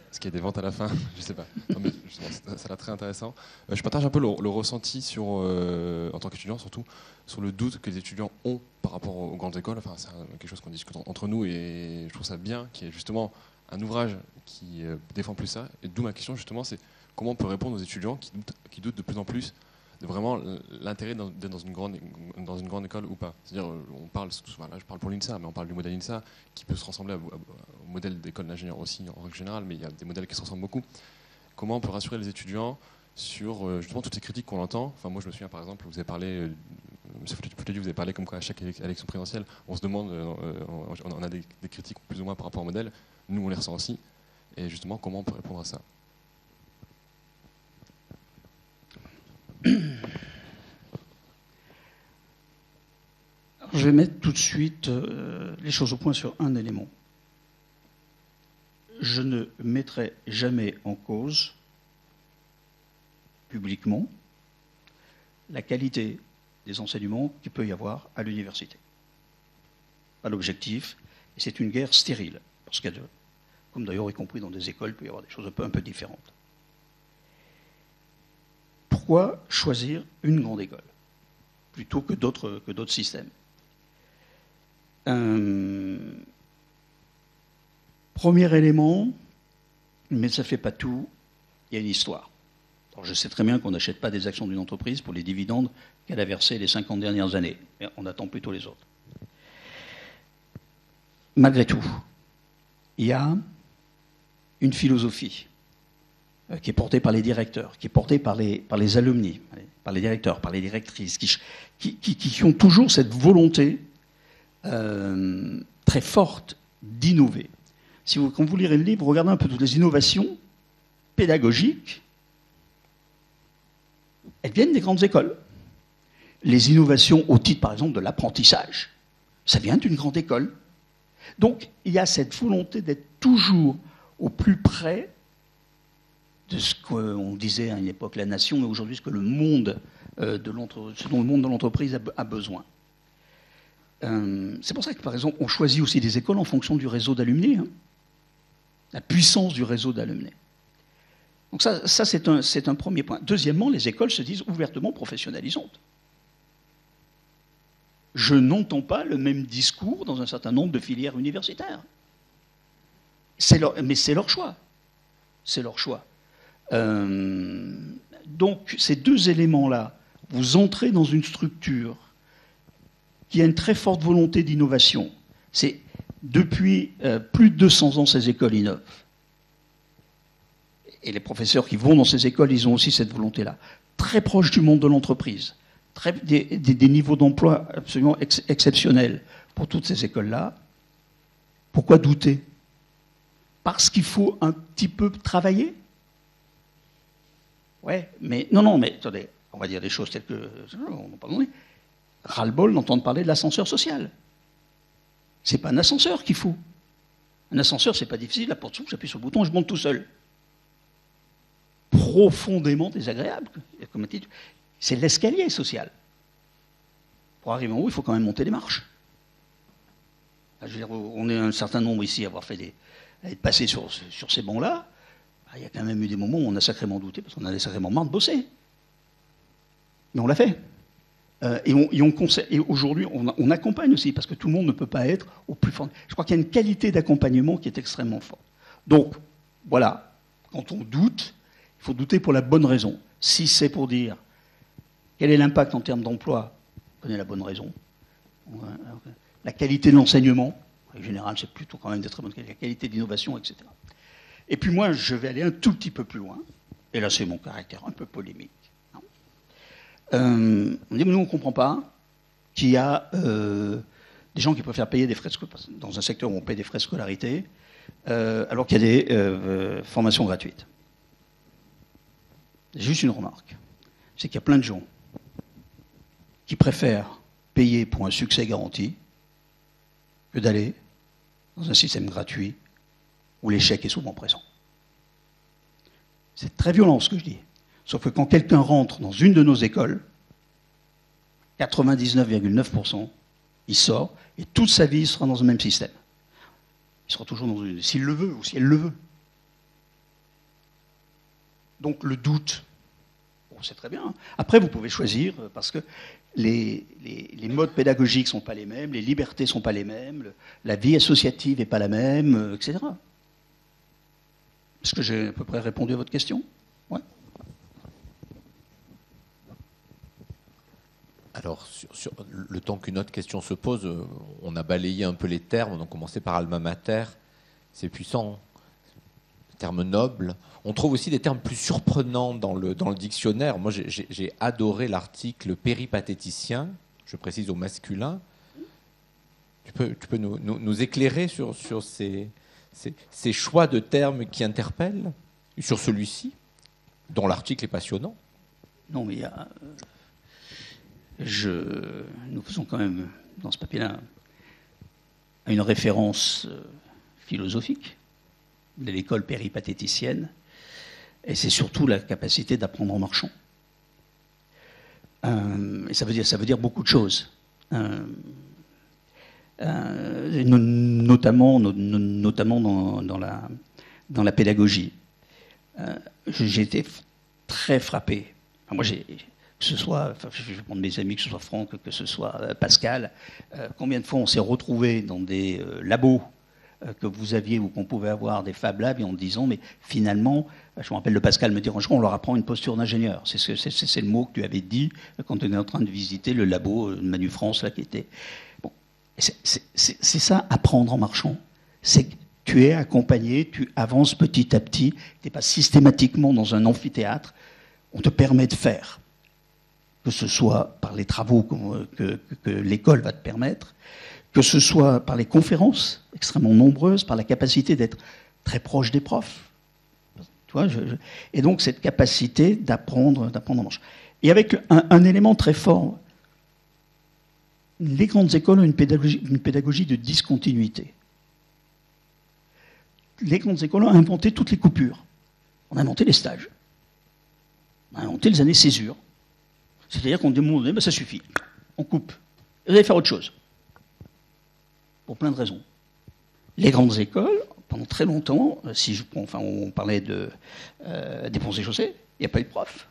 Est-ce qu'il y a des ventes à la fin? Je sais pas. Non, mais ça a l'air très intéressant. Je partage un peu le ressenti sur, en tant qu'étudiant surtout, sur le doute que les étudiants ont par rapport aux grandes écoles. Enfin, c'est quelque chose qu'on discute entre nous et je trouve ça bien qu'il y ait justement un ouvrage qui défend plus ça. Et d'où ma question justement, c'est comment on peut répondre aux étudiants qui doutent de plus en plus de vraiment l'intérêt d'être dans une grande école ou pas. C'est-à-dire, on parle, là je parle pour l'INSA, mais on parle du modèle INSA qui peut se ressembler au modèle d'école d'ingénieur aussi en règle générale, mais il y a des modèles qui se ressemblent beaucoup. Comment on peut rassurer les étudiants sur justement toutes ces critiques qu'on entend? Enfin, moi je me souviens par exemple, vous avez parlé, M. Fouteldi, vous avez parlé comme quoi à chaque élection présidentielle, on se demande, on a des critiques plus ou moins par rapport au modèle, nous on les ressent aussi, et justement comment on peut répondre à ça? Je vais mettre tout de suite les choses au point sur un élément. Je ne mettrai jamais en cause, publiquement, la qualité des enseignements qu'il peut y avoir à l'université. Pas l'objectif, et c'est une guerre stérile, parce qu'il y a comme d'ailleurs y compris dans des écoles, il peut y avoir des choses un peu différentes. Pourquoi choisir une grande école plutôt que d'autres systèmes? Premier élément, mais ça ne fait pas tout, il y a une histoire. Alors je sais très bien qu'on n'achète pas des actions d'une entreprise pour les dividendes qu'elle a versés les 50 dernières années, mais on attend plutôt les autres. Malgré tout, il y a une philosophie qui est portée par les directeurs, qui est portée par les alumni, par les directeurs, par les directrices, qui ont toujours cette volonté très forte d'innover. Quand vous lirez le livre, regardez un peu toutes les innovations pédagogiques, elles viennent des grandes écoles. Les innovations au titre, par exemple, de l'apprentissage, ça vient d'une grande école. Donc, il y a cette volonté d'être toujours au plus près de ce qu'on disait à une époque la nation, mais aujourd'hui ce que le monde ce dont le monde de l'entreprise a besoin. C'est pour ça que, par exemple, on choisit aussi des écoles en fonction du réseau d'alumni, hein, la puissance du réseau d'alumni. Donc ça c'est un premier point. Deuxièmement, les écoles se disent ouvertement professionnalisantes. Je n'entends pas le même discours dans un certain nombre de filières universitaires. Mais c'est leur choix. C'est leur choix. Donc, ces deux éléments-là, vous entrez dans une structure qui a une très forte volonté d'innovation. C'est depuis plus de 200 ans, ces écoles innovent. Et les professeurs qui vont dans ces écoles, ils ont aussi cette volonté-là. Très proche du monde de l'entreprise. Des niveaux d'emploi absolument exceptionnels pour toutes ces écoles-là. Pourquoi douter? Parce qu'il faut un petit peu travailler. Ouais, mais non, mais attendez, on va dire des choses telles que, on va pas demander. Ras-le-bol d'entendre parler de l'ascenseur social. C'est pas un ascenseur qu'il faut. Un ascenseur, c'est pas difficile, la porte s'ouvre, j'appuie sur le bouton, je monte tout seul. Profondément désagréable. C'est l'escalier social. Pour arriver en haut, il faut quand même monter les marches. Je veux dire, on est un certain nombre ici à être passé sur ces bancs-là. Il y a quand même eu des moments où on a sacrément douté, parce qu'on avait sacrément marre de bosser. Mais on l'a fait. Et aujourd'hui, on accompagne aussi, parce que tout le monde ne peut pas être au plus fort. Je crois qu'il y a une qualité d'accompagnement qui est extrêmement forte. Donc, voilà, quand on doute, il faut douter pour la bonne raison. Si c'est pour dire quel est l'impact en termes d'emploi, on connaît la bonne raison. La qualité de l'enseignement, en général, c'est plutôt quand même de très bonne qualité. La qualité d'innovation, etc. Et puis moi, je vais aller un tout petit peu plus loin. Et là, c'est mon caractère un peu polémique. On dit, mais nous, on ne comprend pas qu'il y a des gens qui préfèrent payer des frais de dans un secteur où on paye des frais de scolarité, alors qu'il y a des formations gratuites. Juste une remarque. C'est qu'il y a plein de gens qui préfèrent payer pour un succès garanti que d'aller dans un système gratuit où l'échec est souvent présent. C'est très violent ce que je dis. Sauf que quand quelqu'un rentre dans une de nos écoles, 99,9%, il sort, et toute sa vie, il sera dans le même système. Il sera toujours dans une... S'il le veut, ou si elle le veut. Donc le doute, bon, c'est très bien. Après, vous pouvez choisir, parce que les modes pédagogiques ne sont pas les mêmes, les libertés ne sont pas les mêmes, la vie associative n'est pas la même, etc. Est-ce que j'ai à peu près répondu à votre question? Ouais. Alors, sur le temps qu'une autre question se pose, on a balayé un peu les termes, on a commencé par alma mater, c'est puissant, terme noble. On trouve aussi des termes plus surprenants dans le dictionnaire. Moi, j'ai adoré l'article péripatéticien, je précise au masculin. Tu peux nous éclairer sur ces choix de termes qui interpellent, sur celui-ci, dont l'article est passionnant? Non, mais il y a... nous faisons quand même, dans ce papier-là, une référence philosophique de l'école péripatéticienne, et c'est surtout la capacité d'apprendre en marchant. Et ça veut dire beaucoup de choses. Notamment dans la pédagogie. J'ai été très frappé. Enfin, moi, que ce soit, je vais prendre mes amis, que ce soit Franck, que ce soit Pascal, combien de fois on s'est retrouvés dans des labos que vous aviez ou qu'on pouvait avoir, des Fab Labs, et en disant, mais finalement, je me rappelle de Pascal me dire, on leur apprend une posture d'ingénieur. C'est le mot que tu avais dit quand on était en train de visiter le labo de Manu France, là, qui était... Bon. C'est ça, apprendre en marchant. C'est que tu es accompagné, tu avances petit à petit, tu n'es pas systématiquement dans un amphithéâtre, on te permet de faire. Que ce soit par les travaux que l'école va te permettre, que ce soit par les conférences extrêmement nombreuses, par la capacité d'être très proche des profs. Tu vois, et donc cette capacité d'apprendre en marche. Et avec un élément très fort, les grandes écoles ont une pédagogie de discontinuité. Les grandes écoles ont inventé toutes les coupures. On a inventé les stages. On a inventé les années césure. C'est-à-dire qu'on dit, ben ça suffit, on coupe. Vous allez faire autre chose. Pour plein de raisons. Les grandes écoles, pendant très longtemps, on parlait des ponts et chaussées, il n'y a pas eu de prof.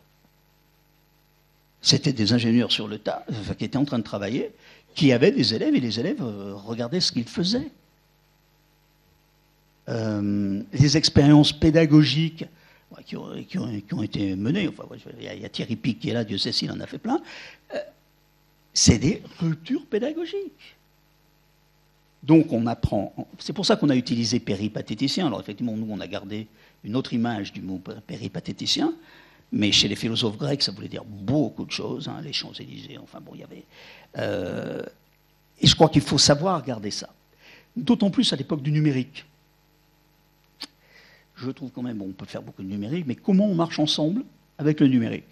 C'était des ingénieurs sur le tas, qui étaient en train de travailler, qui avaient des élèves, et les élèves regardaient ce qu'ils faisaient. Les expériences pédagogiques qui ont été menées, enfin, il y a Thierry Pic qui est là, Dieu sait s'il en a fait plein, c'est des ruptures pédagogiques. Donc on apprend, c'est pour ça qu'on a utilisé péripatéticien. Alors effectivement, nous on a gardé une autre image du mot péripatéticien, mais chez les philosophes grecs, ça voulait dire beaucoup de choses, hein, les Champs-Élysées, enfin bon, il y avait... et je crois qu'il faut savoir garder ça. D'autant plus à l'époque du numérique. Je trouve quand même, bon, on peut faire beaucoup de numérique, mais comment on marche ensemble avec le numérique?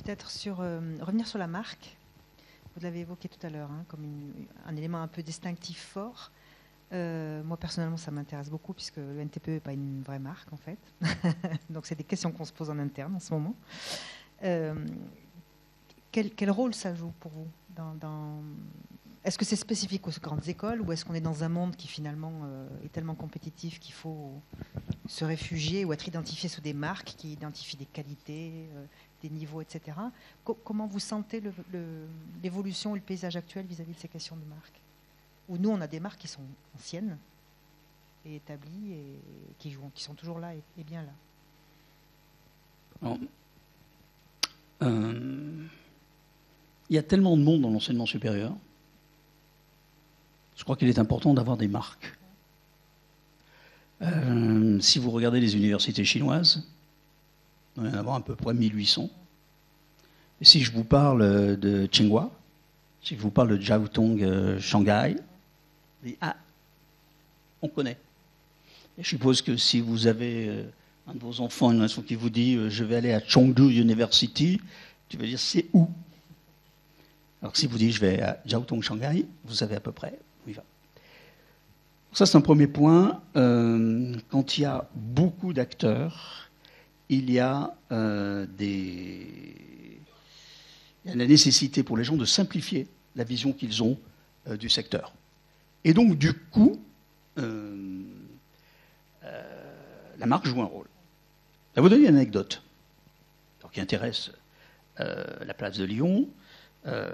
Peut-être revenir sur la marque. Vous l'avez évoqué tout à l'heure, hein, comme un élément un peu distinctif fort. Moi, personnellement, ça m'intéresse beaucoup, puisque le NTPE n'est pas une vraie marque, en fait. Donc, c'est des questions qu'on se pose en interne en ce moment. Quel rôle ça joue pour vous Est-ce que c'est spécifique aux grandes écoles, ou est-ce qu'on est dans un monde qui, finalement, est tellement compétitif qu'il faut se réfugier ou être identifié sous des marques qui identifient des qualités, des niveaux, etc. Comment vous sentez l'évolution et le paysage actuel vis-à-vis de ces questions de marque? Où nous, on a des marques qui sont anciennes et établies et qui sont toujours là et bien là. Il y a tellement de monde dans l'enseignement supérieur. Je crois qu'il est important d'avoir des marques. Si vous regardez les universités chinoises, il va y en avoir à peu près 1800. Et si je vous parle de Tsinghua, si je vous parle de Jiaotong Shanghai, on connaît. Et je suppose que si vous avez un de vos enfants qui vous dit je vais aller à Chengdu University, tu vas dire c'est où? Alors que si vous dites je vais à Jiaotong Shanghai, vous savez à peu près où il va. Ça, c'est un premier point. Quand il y a beaucoup d'acteurs, il y a la nécessité pour les gens de simplifier la vision qu'ils ont du secteur. Et donc, du coup, la marque joue un rôle. Je vais vous donner une anecdote qui intéresse la place de Lyon, à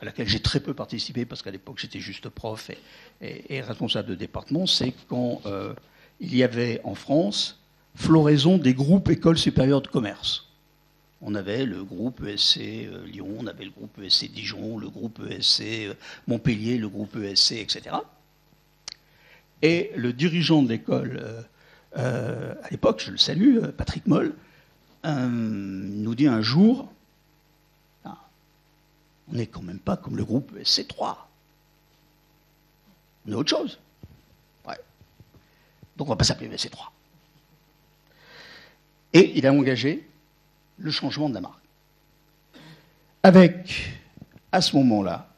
laquelle j'ai très peu participé parce qu'à l'époque j'étais juste prof et responsable de département. C'est quand il y avait en France floraison des groupes écoles supérieures de commerce. On avait le groupe ESC Lyon, on avait le groupe ESC Dijon, le groupe ESC Montpellier, le groupe ESC, etc. Et le dirigeant de l'école, à l'époque, je le salue, Patrick Moll, nous dit un jour, on n'est quand même pas comme le groupe ESC 3. On est autre chose. Ouais. Donc on ne va pas s'appeler ESC 3. Et il a engagé le changement de la marque. Avec, à ce moment-là,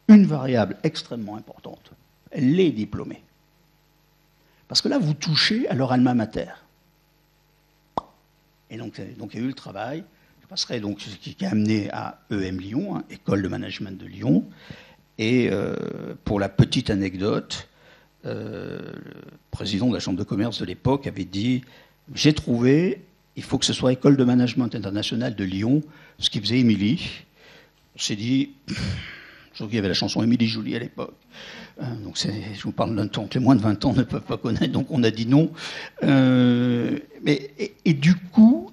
une variable extrêmement importante, les diplômés. Parce que là, vous touchez à leur alma mater. Et donc il y a eu le travail. Je passerai donc ce qui a amené à EM Lyon, École de Management de Lyon. Et pour la petite anecdote, le président de la Chambre de commerce de l'époque avait dit « J'ai trouvé, il faut que ce soit École de Management International de Lyon », ce qui faisait Émilie. On s'est dit, il y avait la chanson Émilie Joly à l'époque. Donc je vous parle d'un temps que les moins de 20 ans ne peuvent pas connaître, donc on a dit non. Et du coup,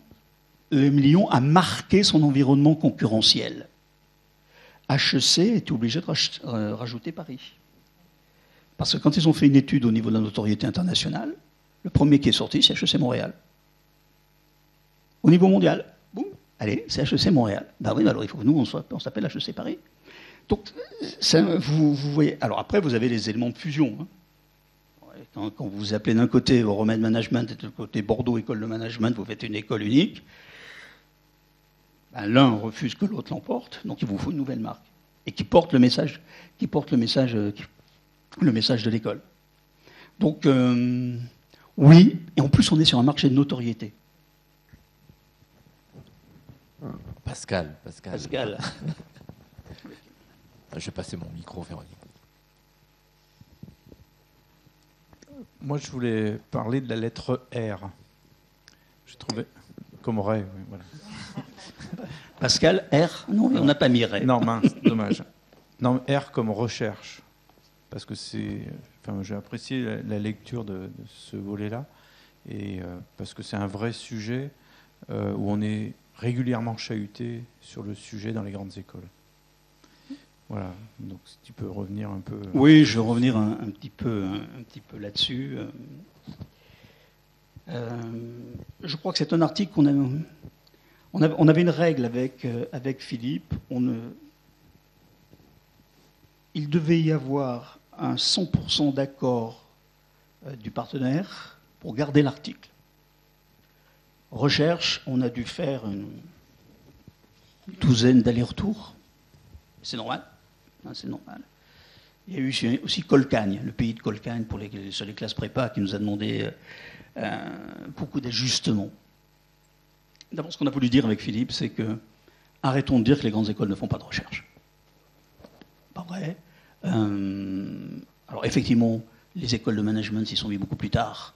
EM Lyon a marqué son environnement concurrentiel. HEC était obligé de rajouter Paris. Parce que quand ils ont fait une étude au niveau de la notoriété internationale, le premier qui est sorti, c'est HEC Montréal. Au niveau mondial, boum, allez, c'est HEC Montréal. Ben oui, alors il faut que nous, on s'appelle HEC Paris. Donc, vous voyez. Alors après, vous avez les éléments de fusion. Quand vous vous appelez d'un côté Euromed Management et de l'autre côté Bordeaux École de Management, vous faites une école unique. Ben, l'un refuse que l'autre l'emporte, donc il vous faut une nouvelle marque et qui porte le message, de l'école. Donc oui, et en plus on est sur un marché de notoriété. Pascal. Je vais passer mon micro, Véronique. Moi, je voulais parler de la lettre R. J'ai trouvé comme Ray, oui, voilà. Pascal, R. Non, on n'a pas mis Ray. Non, mince, dommage. Non, R comme recherche. Parce que j'ai apprécié la lecture de ce volet-là. Et parce que c'est un vrai sujet où on est régulièrement chahuté sur le sujet dans les grandes écoles. Voilà, donc si tu peux revenir un peu... Oui, je vais revenir un petit peu là-dessus. Je crois que c'est un article on avait une règle avec Philippe. Il devait y avoir un 100% d'accord du partenaire pour garder l'article. Recherche, on a dû faire une douzaine d'allers-retours. C'est normal. C'est normal. Il y a eu aussi Colcagne, le pays de Colcagne sur les classes prépa, qui nous a demandé beaucoup d'ajustements. D'abord, ce qu'on a voulu dire avec Philippe, c'est que arrêtons de dire que les grandes écoles ne font pas de recherche. Pas vrai. Alors effectivement, les écoles de management s'y sont mis beaucoup plus tard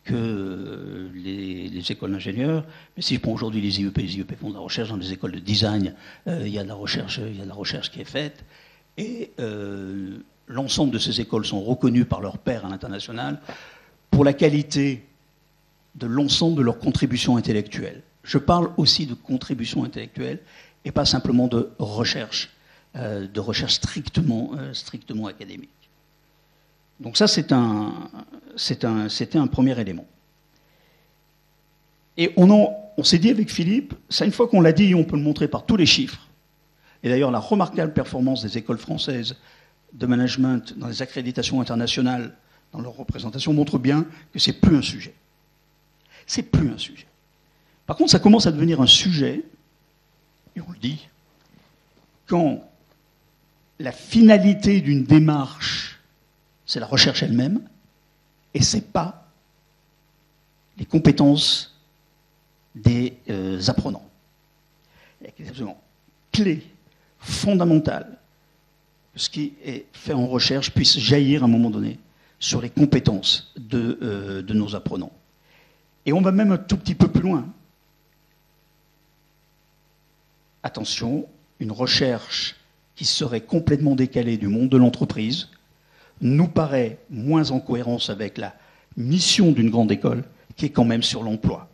que les écoles d'ingénieurs. Mais si je prends aujourd'hui les IEP font de la recherche. Dans les écoles de design, il y a de la recherche qui est faite. Et l'ensemble de ces écoles sont reconnues par leurs pairs à l'international pour la qualité de l'ensemble de leurs contributions intellectuelles. Je parle aussi de contributions intellectuelles et pas simplement de recherche strictement académique. Donc ça, c'était un premier élément. Et on s'est dit avec Philippe, ça, une fois qu'on l'a dit, on peut le montrer par tous les chiffres. Et d'ailleurs, la remarquable performance des écoles françaises de management dans les accréditations internationales, dans leur représentation, montre bien que c'est plus un sujet. C'est plus un sujet. Par contre, ça commence à devenir un sujet, et on le dit, quand la finalité d'une démarche c'est la recherche elle-même, et ce n'est pas les compétences des apprenants. Il est absolument clé, fondamentale, que ce qui est fait en recherche puisse jaillir à un moment donné sur les compétences de nos apprenants. Et on va même un tout petit peu plus loin. Attention, une recherche qui serait complètement décalée du monde de l'entreprise nous paraît moins en cohérence avec la mission d'une grande école qui est quand même sur l'emploi.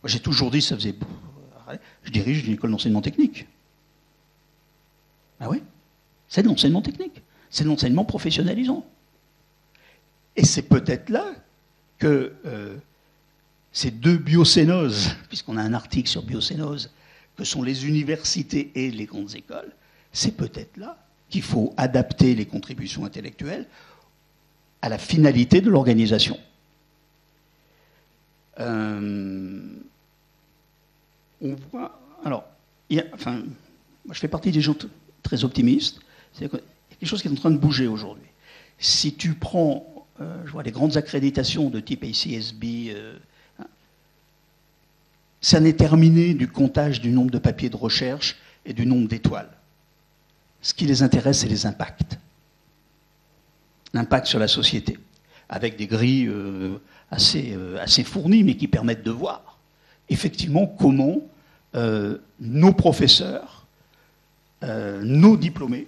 Moi, j'ai toujours dit, ça faisait... Je dirige une école d'enseignement technique. Ah oui, c'est de l'enseignement technique. C'est de l'enseignement professionnalisant. Et c'est peut-être là que ces deux biocénoses, puisqu'on a un article sur biocénose, que sont les universités et les grandes écoles, c'est peut-être là qu'il faut adapter les contributions intellectuelles à la finalité de l'organisation. On voit... Alors, moi je fais partie des gens très optimistes. C'est qu'il y a quelque chose qui est en train de bouger aujourd'hui. Si tu prends, je vois les grandes accréditations de type ACSB, ça n'est terminé du comptage du nombre de papiers de recherche et du nombre d'étoiles. Ce qui les intéresse, c'est les impacts. L'impact sur la société, avec des grilles assez fournies, mais qui permettent de voir effectivement comment nos professeurs, nos diplômés,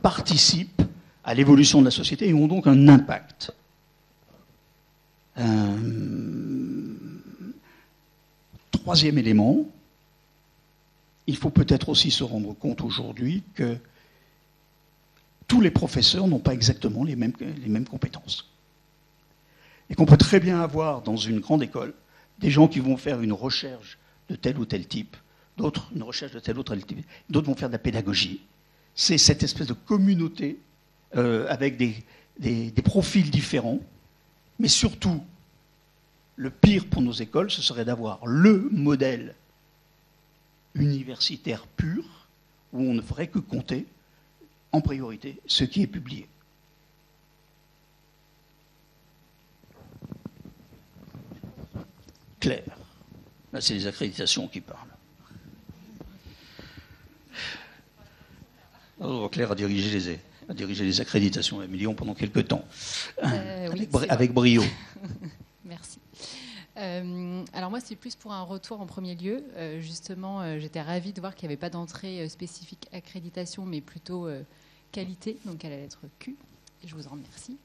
participent à l'évolution de la société et ont donc un impact. Troisième élément, il faut peut-être aussi se rendre compte aujourd'hui que tous les professeurs n'ont pas exactement les mêmes compétences. Et qu'on peut très bien avoir dans une grande école des gens qui vont faire une recherche de tel ou tel type, d'autres une recherche de tel ou tel type, d'autres vont faire de la pédagogie. C'est cette espèce de communauté avec des profils différents, mais surtout, le pire pour nos écoles, ce serait d'avoir le modèle universitaire pur, où on ne ferait que compter, en priorité, ce qui est publié. Claire. Là, c'est les accréditations qui parlent. Oh, Claire a dirigé les accréditations à Million pendant quelques temps, avec brio. Merci. Alors moi, c'est plus pour un retour en premier lieu. Justement, j'étais ravie de voir qu'il n'y avait pas d'entrée spécifique accréditation, mais plutôt qualité, donc à la lettre Q. Et je vous en remercie.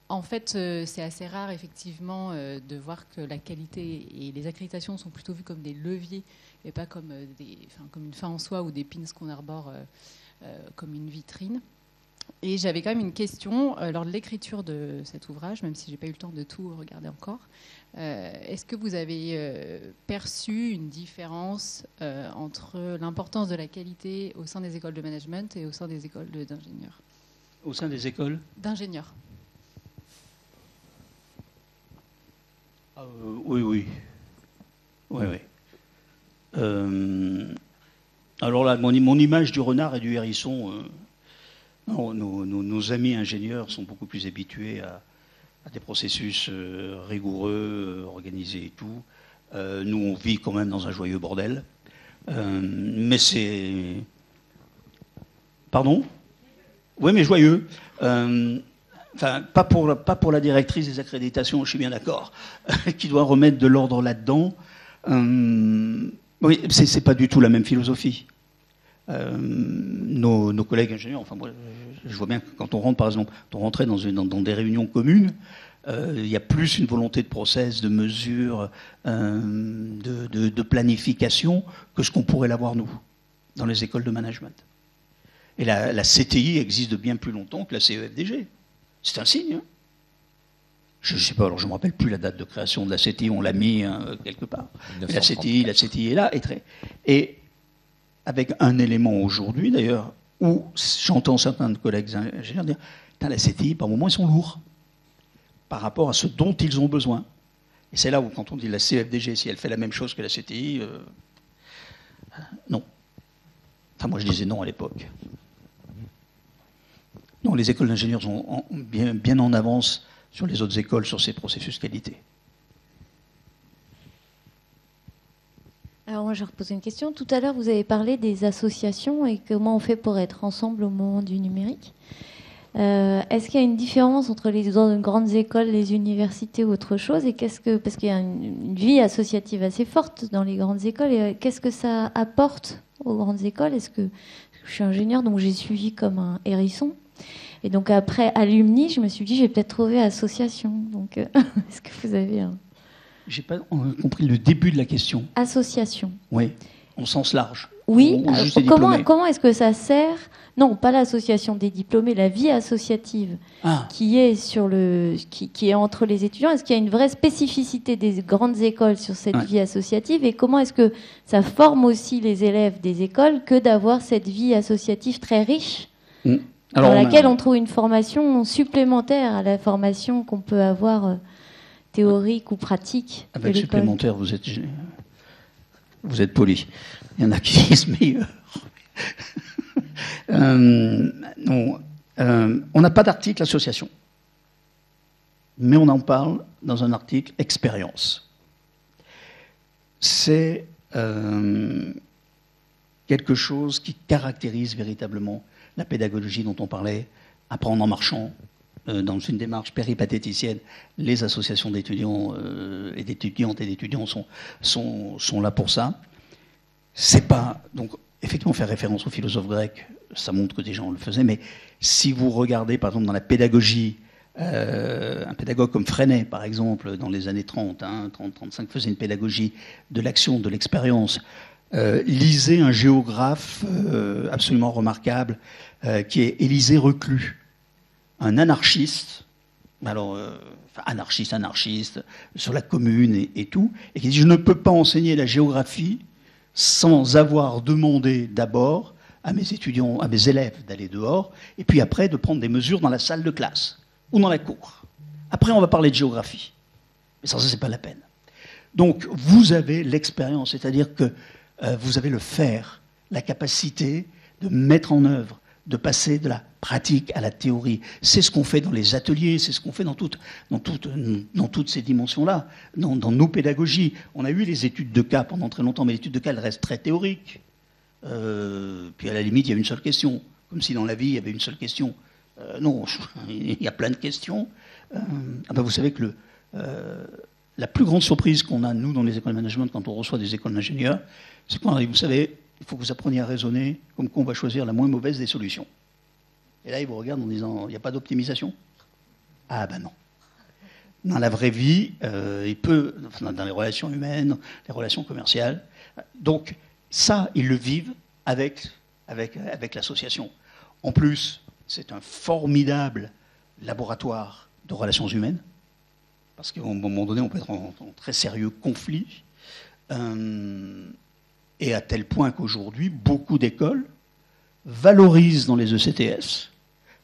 En fait, c'est assez rare, effectivement, de voir que la qualité et les accréditations sont plutôt vues comme des leviers et pas comme, comme une fin en soi ou des pins qu'on arbore comme une vitrine. Et j'avais quand même une question lors de l'écriture de cet ouvrage, même si je n'ai pas eu le temps de tout regarder encore. Est-ce que vous avez perçu une différence entre l'importance de la qualité au sein des écoles de management et au sein des écoles d'ingénieurs? Au sein des écoles d'ingénieurs. Oui. Alors là, mon image du renard et du hérisson, nos amis ingénieurs sont beaucoup plus habitués à des processus rigoureux, organisés et tout. Nous, on vit quand même dans un joyeux bordel. Mais c'est... Pardon ? Oui, mais joyeux. Enfin, pas pour la directrice des accréditations, je suis bien d'accord, qui doit remettre de l'ordre là-dedans. Oui, c'est pas du tout la même philosophie. Nos collègues ingénieurs, enfin, moi, je vois bien que quand on rentre, par exemple, on rentrait dans des réunions communes, il y a plus une volonté de process, de mesure, de planification que ce qu'on pourrait l'avoir, nous, dans les écoles de management. Et la CTI existe de bien plus longtemps que la CEFDG. C'est un signe. Hein. Je ne sais pas, alors je ne me rappelle plus la date de création de la CTI, on l'a mis quelque part. La CTI est là, et avec un élément aujourd'hui, d'ailleurs, où j'entends certains collègues ingénieurs dire « la CTI, par moments, ils sont lourds par rapport à ce dont ils ont besoin ». Et c'est là où, quand on dit la CFDG, si elle fait la même chose que la CTI, non. Enfin, moi, je disais non à l'époque. Non, les écoles d'ingénieurs sont bien en avance sur les autres écoles sur ces processus qualité. Alors moi, je vais reposer une question. Tout à l'heure, vous avez parlé des associations et comment on fait pour être ensemble au moment du numérique. Est-ce qu'il y a une différence entre les grandes écoles, les universités ou autre chose, et parce qu'il y a une vie associative assez forte dans les grandes écoles, et qu'est-ce que ça apporte aux grandes écoles? Est-ce que je suis ingénieure, donc j'ai suivi comme un hérisson, et donc après alumni, je me suis dit j'ai peut-être trouvé association. Donc est-ce que vous avez un... J'ai pas compris le début de la question. Association. Oui, en sens large. Oui. Ou juste des diplômés. Comment est-ce que ça sert? Non, pas l'association des diplômés, la vie associative qui est qui est entre les étudiants. Est-ce qu'il y a une vraie spécificité des grandes écoles sur cette vie associative, et comment est-ce que ça forme aussi les élèves des écoles que d'avoir cette vie associative très riche dans laquelle on trouve une formation supplémentaire à la formation qu'on peut avoir théorique ou pratique. Avec supplémentaire, vous êtes poli. Il y en a qui disent meilleur. Non, on n'a pas d'article association, mais on en parle dans un article expérience. C'est quelque chose qui caractérise véritablement la pédagogie dont on parlait, apprendre en marchant. Dans une démarche péripatéticienne, les associations d'étudiants et d'étudiantes et d'étudiants sont là pour ça. C'est pas... Donc, effectivement, faire référence aux philosophes grecs, ça montre que des gens le faisaient, mais si vous regardez, par exemple, dans la pédagogie, un pédagogue comme Freinet, par exemple, dans les années 30, 30-35, faisait une pédagogie de l'action, de l'expérience. Lisez un géographe absolument remarquable, qui est Élisée Reclus, un anarchiste, anarchiste, sur la commune et tout, et qui dit « Je ne peux pas enseigner la géographie sans avoir demandé d'abord à mes étudiants, à mes élèves d'aller dehors, et puis après de prendre des mesures dans la salle de classe ou dans la cour. Après, on va parler de géographie. Mais sans ça, c'est pas la peine. » Donc, vous avez l'expérience, c'est-à-dire que vous avez le faire, la capacité de mettre en œuvre, de passer de la pratique à la théorie. C'est ce qu'on fait dans les ateliers, c'est ce qu'on fait dans toutes ces dimensions-là, dans nos pédagogies. On a eu les études de cas pendant très longtemps, mais l'étude de cas, elle reste très théorique. Puis à la limite, il y a une seule question. Comme si dans la vie, il y avait une seule question. Non, il y a plein de questions. Vous savez que la plus grande surprise qu'on a, nous, dans les écoles de management, quand on reçoit des écoles d'ingénieurs, c'est qu'on arrive, vous savez, il faut que vous appreniez à raisonner comme qu'on va choisir la moins mauvaise des solutions. Et là, ils vous regardent en disant, il n'y a pas d'optimisation? Ah ben non. Dans la vraie vie, dans les relations humaines, les relations commerciales. Donc ça, ils le vivent avec l'association. En plus, c'est un formidable laboratoire de relations humaines, parce qu'à un moment donné, on peut être en très sérieux conflit. Et à tel point qu'aujourd'hui, beaucoup d'écoles valorisent dans les ECTS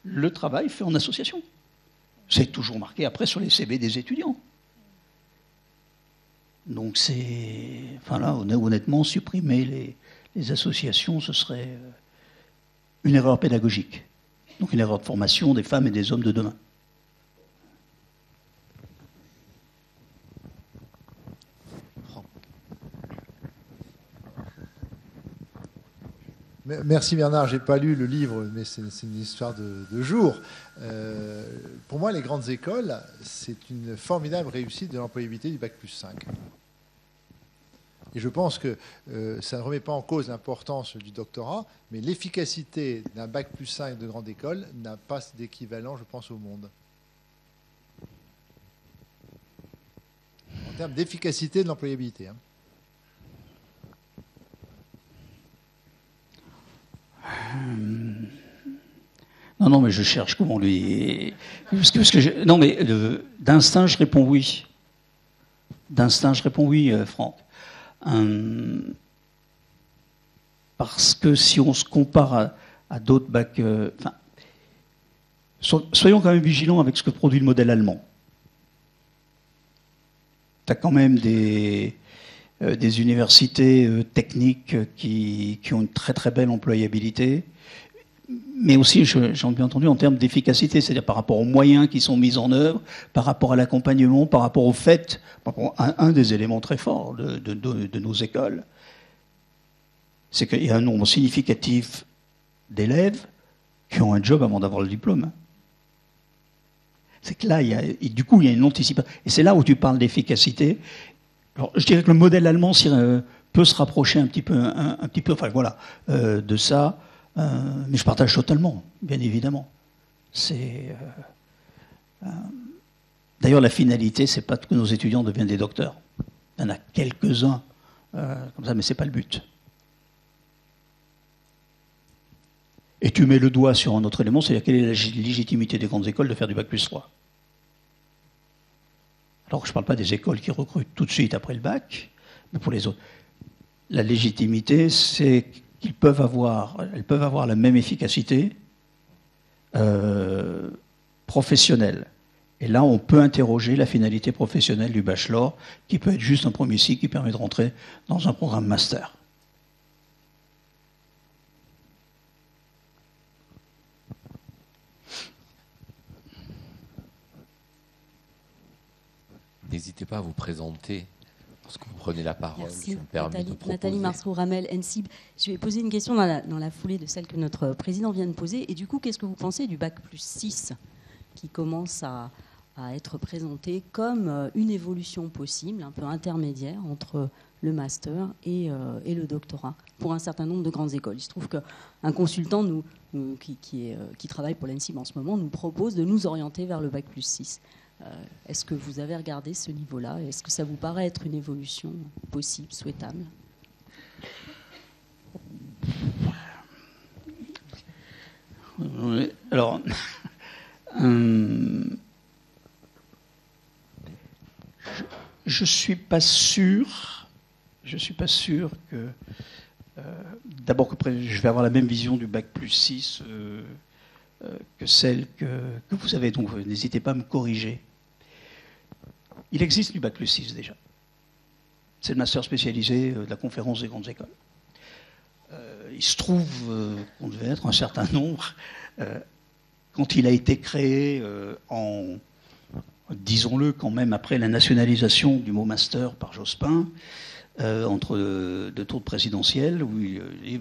le travail fait en association. C'est toujours marqué après sur les CV des étudiants. Donc honnêtement, supprimer les associations, ce serait une erreur pédagogique. Donc une erreur de formation des femmes et des hommes de demain. Merci Bernard, j'ai pas lu le livre, mais c'est une histoire de jour. Pour moi, les grandes écoles, c'est une formidable réussite de l'employabilité du Bac+5. Et je pense que ça ne remet pas en cause l'importance du doctorat, mais l'efficacité d'un Bac+5 de grande école n'a pas d'équivalent, je pense, au monde. En termes d'efficacité de l'employabilité. Non, mais je cherche comment lui... Non, mais d'instinct, je réponds oui. D'instinct, je réponds oui, Franck. Parce que si on se compare à d'autres bacs... soyons quand même vigilants avec ce que produit le modèle allemand. Tu as quand même des universités techniques qui ont une très très belle employabilité. mais aussi, j'ai bien entendu, en termes d'efficacité, c'est-à-dire par rapport aux moyens qui sont mis en œuvre, par rapport à l'accompagnement, par rapport au fait, par rapport à un des éléments très forts de nos écoles, c'est qu'il y a un nombre significatif d'élèves qui ont un job avant d'avoir le diplôme. C'est que là, du coup, il y a une anticipation. Et c'est là où tu parles d'efficacité. Alors, je dirais que le modèle allemand peut se rapprocher un petit peu, enfin voilà, de ça. Mais je partage totalement, bien évidemment. D'ailleurs, la finalité, c'est pas que nos étudiants deviennent des docteurs. Il y en a quelques-uns comme ça, mais c'est pas le but. Et tu mets le doigt sur un autre élément, c'est-à-dire quelle est la légitimité des grandes écoles de faire du Bac+3. Alors je ne parle pas des écoles qui recrutent tout de suite après le bac, mais pour les autres. La légitimité, c'est qu'elles peuvent avoir la même efficacité professionnelle. Et là, on peut interroger la finalité professionnelle du bachelor, qui peut être juste un premier cycle qui permet de rentrer dans un programme master. N'hésitez pas à vous présenter lorsque vous prenez la parole. Merci. Je me permets de proposer. Nathalie Marceau-Ramel, NSIB. Je vais poser une question dans la foulée de celle que notre président vient de poser. Et du coup, qu'est-ce que vous pensez du Bac+6 qui commence à être présenté comme une évolution possible, un peu intermédiaire entre le master et le doctorat pour un certain nombre de grandes écoles. Il se trouve qu'un consultant qui travaille pour l'NSIB en ce moment nous propose de nous orienter vers le Bac+6. Est-ce que vous avez regardé ce niveau-là? Est-ce que ça vous paraît être une évolution possible, souhaitable? Alors, je suis pas sûr que d'abord que je vais avoir la même vision du Bac+6 que celle que vous avez. Donc n'hésitez pas à me corriger. Il existe du Bac+6 déjà. C'est le master spécialisé de la conférence des grandes écoles. Il se trouve qu'on devait être un certain nombre quand il a été créé disons-le quand même après la nationalisation du mot master par Jospin, entre deux tours de présidentielle, où il dit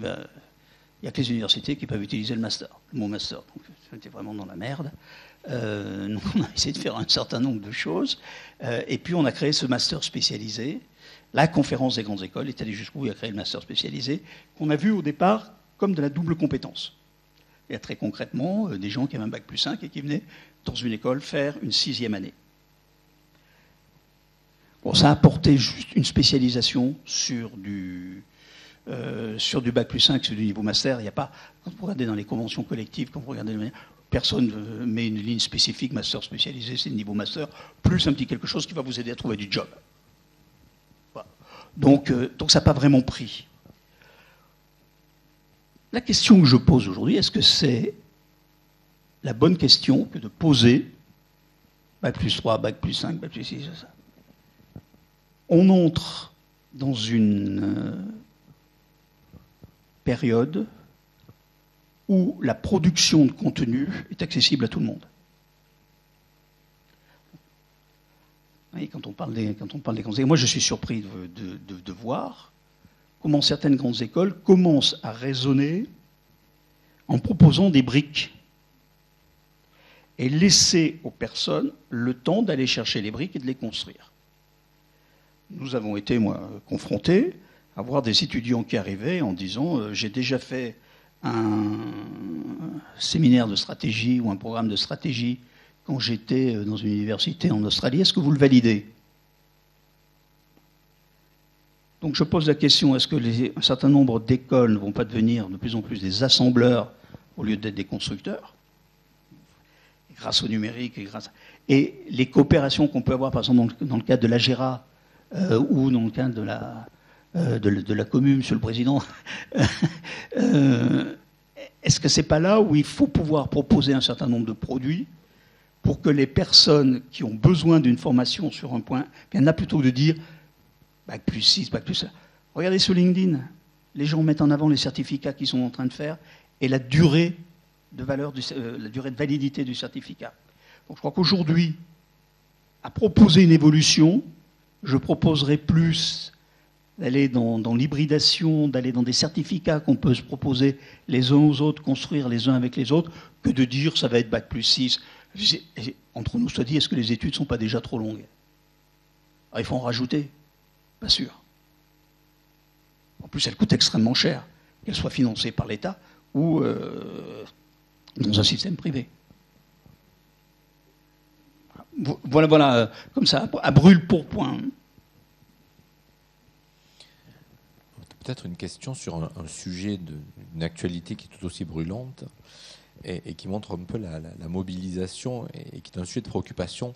il n'y a que les universités qui peuvent utiliser le mot master. Donc c'était vraiment dans la merde. Donc on a essayé de faire un certain nombre de choses. Et puis on a créé ce master spécialisé. La conférence des grandes écoles est allée jusqu'où il a créé le master spécialisé, qu'on a vu au départ comme de la double compétence. Il y a très concrètement des gens qui avaient un Bac+5 et qui venaient dans une école faire une 6e année. Bon, ça a apporté juste une spécialisation sur du Bac+5, sur du niveau master. Il n'y a pas, quand vous regardez dans les conventions collectives, quand vous regardez, personne ne met une ligne spécifique, master spécialisé, c'est le niveau master, plus un petit quelque chose qui va vous aider à trouver du job. Voilà. Donc ça n'a pas vraiment pris. La question que je pose aujourd'hui, est-ce que c'est la bonne question que de poser Bac+3, Bac+5, Bac+6, c'est ça. On entre dans une période où la production de contenu est accessible à tout le monde. Et quand on parle des grandes écoles, moi je suis surpris de voir comment certaines grandes écoles commencent à raisonner en proposant des briques et laisser aux personnes le temps d'aller chercher les briques et de les construire. Nous avons été, confrontés à voir des étudiants qui arrivaient en disant j'ai déjà fait un séminaire de stratégie ou un programme de stratégie quand j'étais dans une université en Australie, est-ce que vous le validez? Donc je pose la question, est-ce que un certain nombre d'écoles ne vont pas devenir de plus en plus des assembleurs au lieu d'être des constructeurs, grâce au numérique et les coopérations qu'on peut avoir, par exemple, dans le cadre de l'AGERA ou dans le cadre de la commune, Monsieur le Président, est-ce que c'est pas là où il faut pouvoir proposer un certain nombre de produits pour que les personnes qui ont besoin d'une formation sur un point, bien là, plutôt que de dire Bac+6, Bac+7. Regardez sur LinkedIn, les gens mettent en avant les certificats qu'ils sont en train de faire et la durée de valeur, la durée de validité du certificat. Donc je crois qu'aujourd'hui, à proposer une évolution, je proposerais plus d'aller dans l'hybridation, d'aller dans des certificats qu'on peut se proposer les uns aux autres, construire les uns avec les autres, que de dire ça va être bac plus 6. Entre nous, se dit, est-ce que les études ne sont pas déjà trop longues? Alors, il faut en rajouter. Pas sûr. En plus, elles coûtent extrêmement cher, qu'elles soient financées par l'État ou dans un système privé. Voilà, comme ça, à brûle-pourpoint. Peut-être une question sur un sujet d'une actualité qui est tout aussi brûlante et qui montre un peu la mobilisation et qui est un sujet de préoccupation,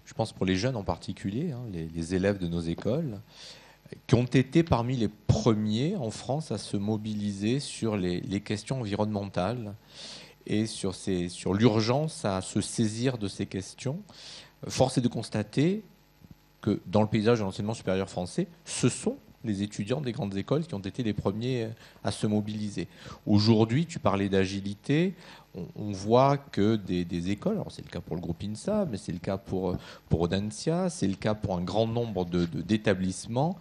je pense pour les jeunes en particulier, hein, les élèves de nos écoles, qui ont été parmi les premiers en France à se mobiliser sur les questions environnementales et sur l'urgence à se saisir de ces questions. Force est de constater que dans le paysage de l'enseignement supérieur français, ce sont les étudiants des grandes écoles qui ont été les premiers à se mobiliser. Aujourd'hui, tu parlais d'agilité, on voit que des écoles, alors c'est le cas pour le groupe INSA, mais c'est le cas pour Audencia, c'est le cas pour un grand nombre d'établissements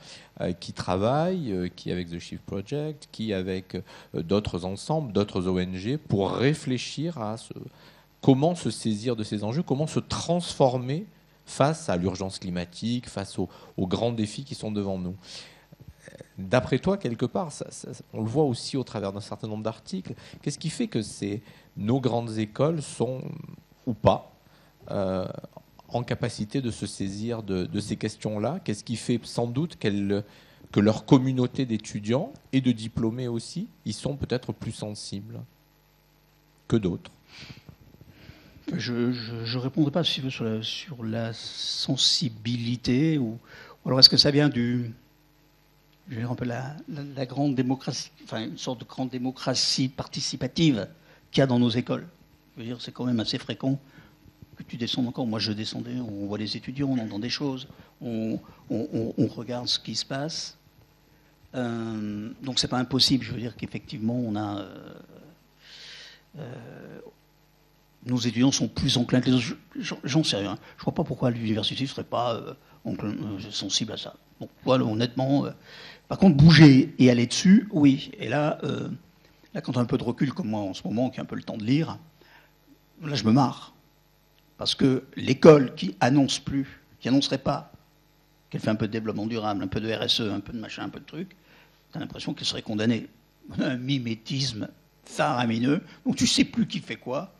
qui travaillent, qui avec The Shift Project, qui avec d'autres ensembles, d'autres ONG, pour réfléchir à comment se saisir de ces enjeux, comment se transformer face à l'urgence climatique, face aux grands défis qui sont devant nous. D'après toi, quelque part, on le voit aussi au travers d'un certain nombre d'articles, qu'est-ce qui fait que nos grandes écoles sont, ou pas, en capacité de se saisir de ces questions-là? Qu'est-ce qui fait sans doute que leur communauté d'étudiants et de diplômés aussi, ils sont peut-être plus sensibles que d'autres? Je ne répondrai pas si vous voulez, sur la sensibilité, ou alors est-ce que ça vient je veux dire un peu la grande démocratie, enfin une sorte de grande démocratie participative qu'il y a dans nos écoles. Je veux dire, c'est quand même assez fréquent que tu descendes encore. Moi, je descendais, on voit les étudiants, on entend des choses, on regarde ce qui se passe. Donc, c'est pas impossible. Je veux dire qu'effectivement, on a nos étudiants sont plus enclins que les autres. J'en sais rien. Je vois pas pourquoi l'université ne serait pas sensible à ça. Bon, voilà, honnêtement. Par contre, bouger et aller dessus, oui. Et là, quand on a un peu de recul, comme moi en ce moment, qui a un peu le temps de lire, là, je me marre. Parce que l'école qui annoncerait pas qu'elle fait un peu de développement durable, un peu de RSE, un peu de machin, un peu de truc, t'as l'impression qu'elle serait condamnée. Un mimétisme faramineux, donc tu sais plus qui fait quoi.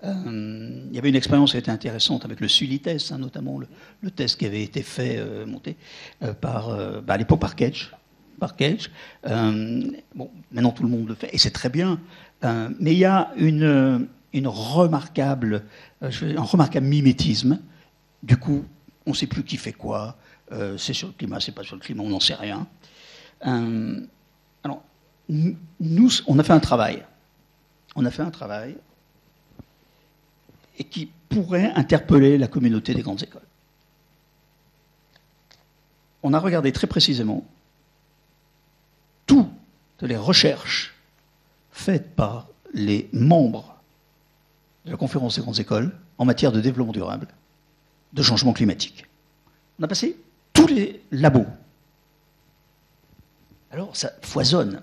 Il y avait une expérience qui était intéressante avec le Sulitest, hein, notamment le test qui avait été fait, monté à l'époque par Kedge. Bon, maintenant tout le monde le fait, et c'est très bien. Mais il y a un remarquable mimétisme. Du coup, on ne sait plus qui fait quoi. C'est sur le climat, c'est pas sur le climat, on n'en sait rien. Alors, nous, on a fait un travail. Et qui pourrait interpeller la communauté des grandes écoles. On a regardé très précisément toutes les recherches faites par les membres de la conférence des grandes écoles en matière de développement durable, de changement climatique. On a passé tous les labos. Alors ça foisonne.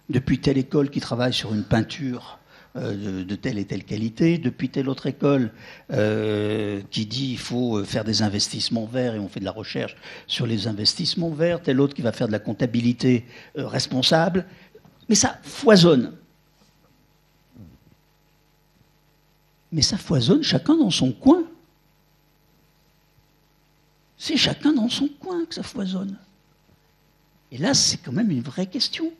Depuis telle école qui travaille sur une peinture de telle et telle qualité, depuis telle autre école qui dit il faut faire des investissements verts et on fait de la recherche sur les investissements verts, telle autre qui va faire de la comptabilité responsable, mais ça foisonne. Mais ça foisonne chacun dans son coin. C'est chacun dans son coin que ça foisonne. Et là, c'est quand même une vraie question.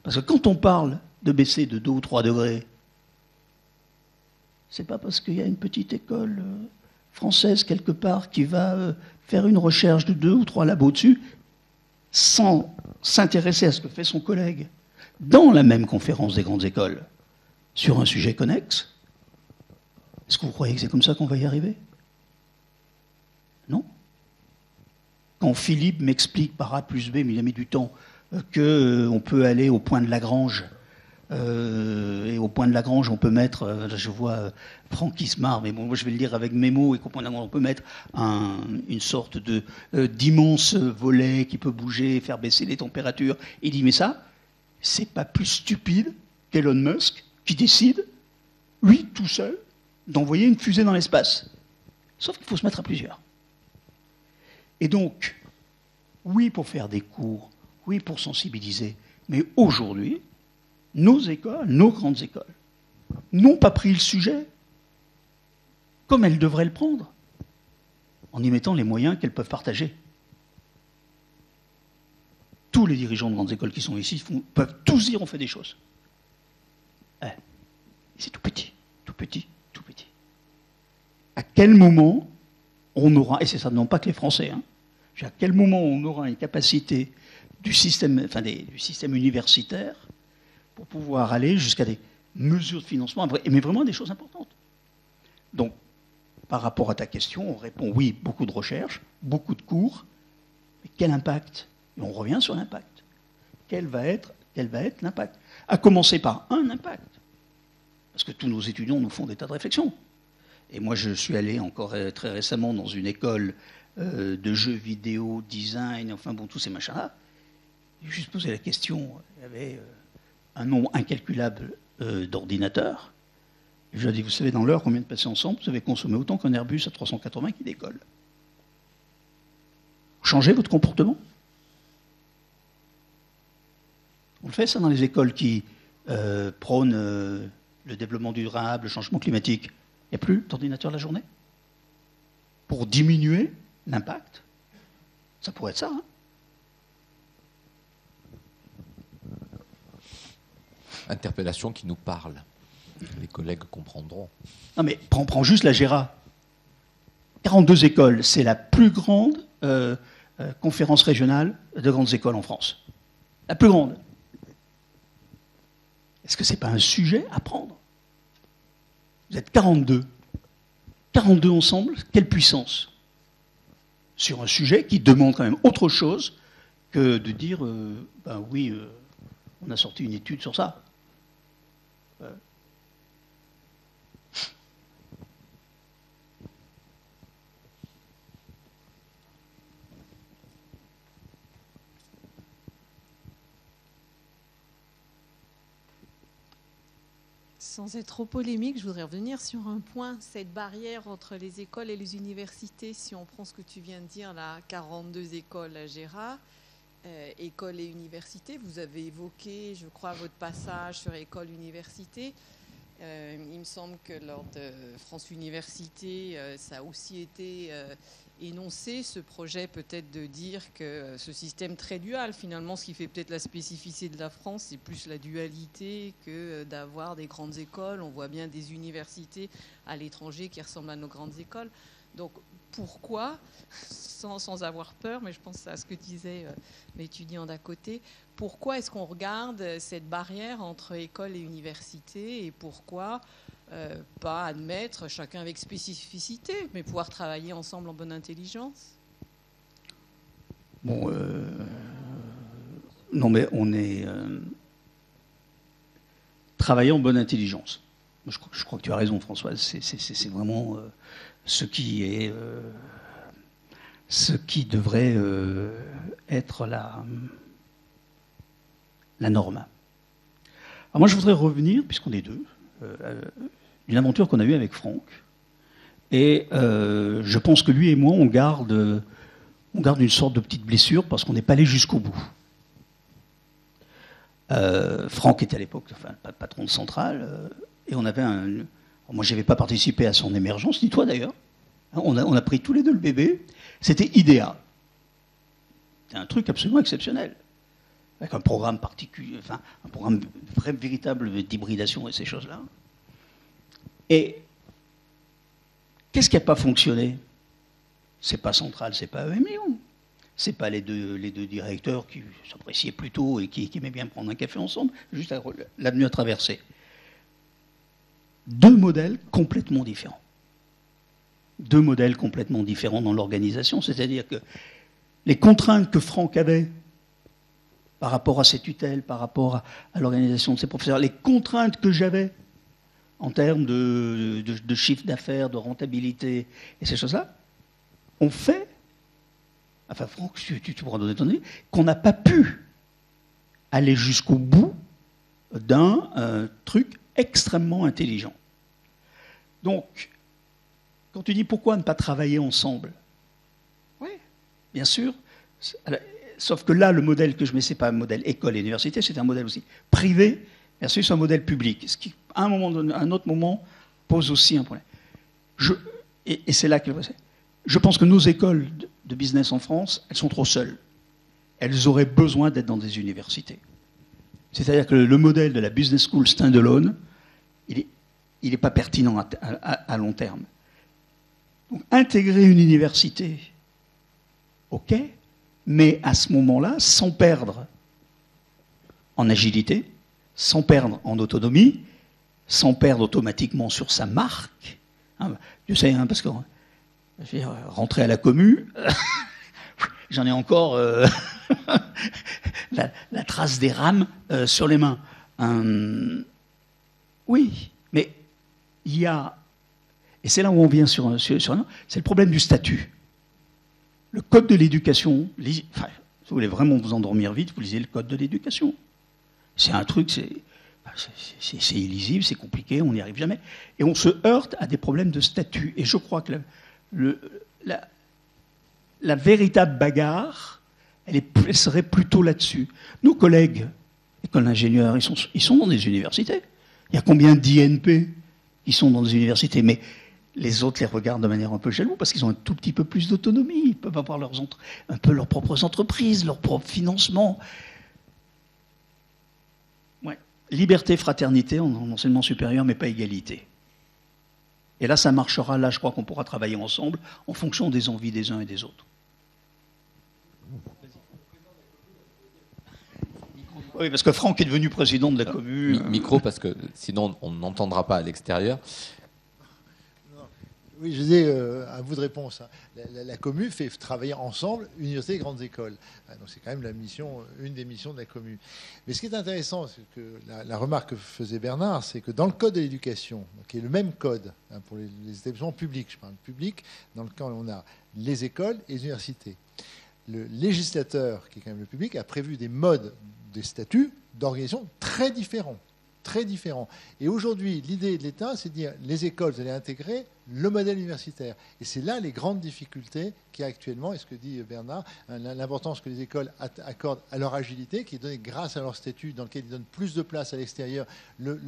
Parce que quand on parle de baisser de 2 ou 3 degrés, c'est pas parce qu'il y a une petite école française quelque part qui va faire une recherche de 2 ou 3 labos dessus, sans s'intéresser à ce que fait son collègue dans la même conférence des grandes écoles sur un sujet connexe. Est-ce que vous croyez que c'est comme ça qu'on va y arriver? Non. Quand Philippe m'explique par A plus B, mais il a mis du temps, qu'on peut aller au point de Lagrange Et au point de Lagrange, on peut mettre, là je vois Franck qui se marre, mais bon, moi je vais le lire avec mes mots, et qu'au point de Lagrange, on peut mettre une sorte d'immense volet qui peut bouger, faire baisser les températures. Il dit, mais ça, c'est pas plus stupide qu'Elon Musk qui décide, lui, tout seul, d'envoyer une fusée dans l'espace. Sauf qu'il faut se mettre à plusieurs. Et donc, oui, pour faire des cours, oui, pour sensibiliser, mais aujourd'hui, nos écoles, nos grandes écoles, n'ont pas pris le sujet comme elles devraient le prendre, en y mettant les moyens qu'elles peuvent partager. Tous les dirigeants de grandes écoles qui sont ici peuvent tous dire on fait des choses. C'est tout petit, tout petit, tout petit. À quel moment on aura, et c'est ça, non pas que les Français, hein, à quel moment on aura une capacité du système, du système universitaire pour pouvoir aller jusqu'à des mesures de financement, mais vraiment des choses importantes. Donc, par rapport à ta question, on répond oui, beaucoup de recherche, beaucoup de cours, mais quel impact? Et on revient sur l'impact. Quel va être l'impact? À commencer par un impact. Parce que tous nos étudiants nous font des tas de réflexions. Et moi, je suis allé encore très récemment dans une école de jeux vidéo, design, enfin bon, tous ces machins-là. J'ai juste posé la question, il y avait un nombre incalculable d'ordinateurs. Je lui ai dit, vous savez, dans l'heure qu'on vient de passer ensemble, vous avez consommé autant qu'un Airbus à 380 qui décolle. Changez votre comportement. On le fait ça dans les écoles qui prônent le développement durable, le changement climatique. Il n'y a plus d'ordinateur la journée pour diminuer l'impact. Ça pourrait être ça, hein. Interpellation qui nous parle. Les collègues comprendront. Non mais prends juste la GERA. 42 écoles, c'est la plus grande conférence régionale de grandes écoles en France. La plus grande. Est-ce que ce n'est pas un sujet à prendre? Vous êtes 42. 42 ensemble, quelle puissance? Sur un sujet qui demande quand même autre chose que de dire oui, on a sorti une étude sur ça. Sans être trop polémique, je voudrais revenir sur un point, cette barrière entre les écoles et les universités. Si on prend ce que tu viens de dire, là, 42 écoles à Gérard, écoles et universités, vous avez évoqué, je crois, votre passage sur école-université. Il me semble que lors de France Université, ça a aussi été énoncé, ce projet peut-être de dire que ce système très dual, finalement, ce qui fait peut-être la spécificité de la France, c'est plus la dualité que d'avoir des grandes écoles. On voit bien des universités à l'étranger qui ressemblent à nos grandes écoles. Donc pourquoi, sans avoir peur, mais je pense à ce que disait l'étudiant d'à côté, pourquoi est-ce qu'on regarde cette barrière entre école et université, et pourquoi pas admettre, chacun avec spécificité, mais pouvoir travailler ensemble en bonne intelligence? Bon, non mais on est travailler en bonne intelligence. Je crois que tu as raison, Françoise, c'est vraiment ce qui devrait être la norme. Alors moi, je voudrais revenir, puisqu'on est deux, d'une aventure qu'on a eue avec Franck. Et je pense que lui et moi, on garde une sorte de petite blessure parce qu'on n'est pas allé jusqu'au bout. Franck était à l'époque patron de Centrale, et on avait moi, je n'avais pas participé à son émergence, ni toi d'ailleurs. On a pris tous les deux le bébé. C'était IDEA. C'est un truc absolument exceptionnel. Avec un programme particulier, un programme véritable d'hybridation et ces choses-là. Et qu'est-ce qui n'a pas fonctionné? C'est pas Centrale, c'est pas EMIO. C'est pas les deux directeurs qui s'appréciaient plutôt et qui aimaient bien prendre un café ensemble, juste l'avenue à traverser. Deux modèles complètement différents. Deux modèles complètement différents dans l'organisation, c'est-à-dire que les contraintes que Franck avait par rapport à ces tutelles, par rapport à l'organisation de ces professeurs, les contraintes que j'avais en termes de chiffre d'affaires, de rentabilité et ces choses-là, ont fait, enfin Franck, tu pourras donner ton avis, qu'on n'a pas pu aller jusqu'au bout d'un truc extrêmement intelligent. Donc, quand tu dis pourquoi ne pas travailler ensemble, oui, bien sûr, sauf que là, le modèle que je mets, ce n'est pas un modèle école et université, c'est un modèle aussi privé versus un modèle public, ce qui, à un autre moment, pose aussi un problème. Et c'est là que je pense que nos écoles de business en France, elles sont trop seules. Elles auraient besoin d'être dans des universités. C'est-à-dire que le modèle de la business school standalone, il n'est pas pertinent à long terme. Donc, intégrer une université, ok, mais à ce moment-là, sans perdre en agilité, sans perdre en autonomie, sans perdre automatiquement sur sa marque. Hein, tu sais, hein, parce que je vais rentrer à la commu, j'en ai encore la trace des rames sur les mains. Oui, mais il y a... Et c'est là où on vient sur c'est le problème du statut. Le code de l'éducation, enfin, si vous voulez vraiment vous endormir vite, vous lisez le code de l'éducation. C'est un truc, c'est illisible, c'est compliqué, on n'y arrive jamais. Et on se heurte à des problèmes de statut. Et je crois que la véritable bagarre, elle serait plutôt là-dessus. Nos collègues, écoles d'ingénieurs, ils sont dans des universités. Il y a combien d'INP qui sont dans des universités? Mais les autres les regardent de manière un peu jalouse parce qu'ils ont un tout petit peu plus d'autonomie. Ils peuvent avoir un peu leurs propres entreprises, leur propre financement. Ouais. Liberté, fraternité en enseignement supérieur, mais pas égalité. Et là, ça marchera. Là, je crois qu'on pourra travailler ensemble en fonction des envies des uns et des autres. Oui, parce que Franck est devenu président de la commune. Micro, parce que sinon on n'entendra pas à l'extérieur. Oui, je disais, à vous de réponse. Hein. La commune fait travailler ensemble université et grandes écoles. Donc c'est quand même une des missions de la commune. Mais ce qui est intéressant, c'est que la remarque que faisait Bernard, c'est que dans le code de l'éducation, qui est le même code hein, pour les établissements publics, je parle public, dans lequel on a les écoles et les universités. Le législateur, qui est quand même le public, a prévu des modes, des statuts d'organisation très différents. Très différents. Et aujourd'hui, l'idée de l'État, c'est de dire les écoles, vous allez intégrer le modèle universitaire. Et c'est là les grandes difficultés qu'il y a actuellement, et ce que dit Bernard, l'importance que les écoles accordent à leur agilité, qui est donnée grâce à leur statut, dans lequel ils donnent plus de place à l'extérieur. Le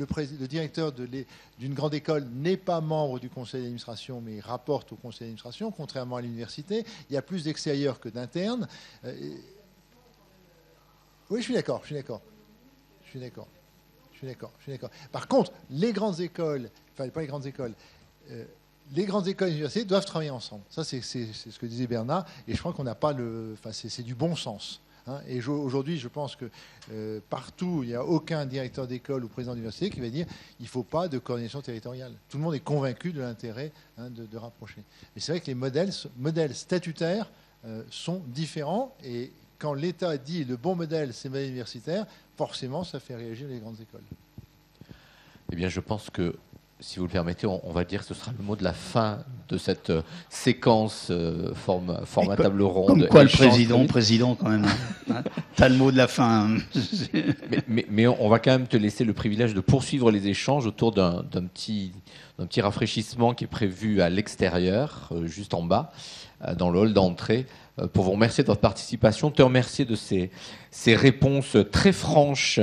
directeur d'une grande école n'est pas membre du conseil d'administration, mais il rapporte au conseil d'administration, contrairement à l'université. Il y a plus d'extérieurs que d'internes. Oui, je suis d'accord. Par contre, les grandes écoles, enfin pas les grandes écoles, les grandes écoles et les universités doivent travailler ensemble. Ça, c'est ce que disait Bernard, et je crois qu'on n'a pas c'est du bon sens. Hein. Et aujourd'hui, je pense que partout, il n'y a aucun directeur d'école ou président d'université qui va dire il ne faut pas de coordination territoriale. Tout le monde est convaincu de l'intérêt de rapprocher. Mais c'est vrai que les modèles statutaires sont différents, et quand l'État dit le bon modèle, c'est le modèle universitaire, forcément, ça fait réagir les grandes écoles. Eh bien, je pense que, si vous le permettez, on va dire que ce sera le mot de la fin de cette séquence format table ronde. Comme quoi, le président quand même. Hein. T'as le mot de la fin. mais on va quand même te laisser le privilège de poursuivre les échanges autour d'un petit rafraîchissement qui est prévu à l'extérieur, juste en bas, dans le hall d'entrée, pour vous remercier de votre participation, te remercier de ces réponses très franches,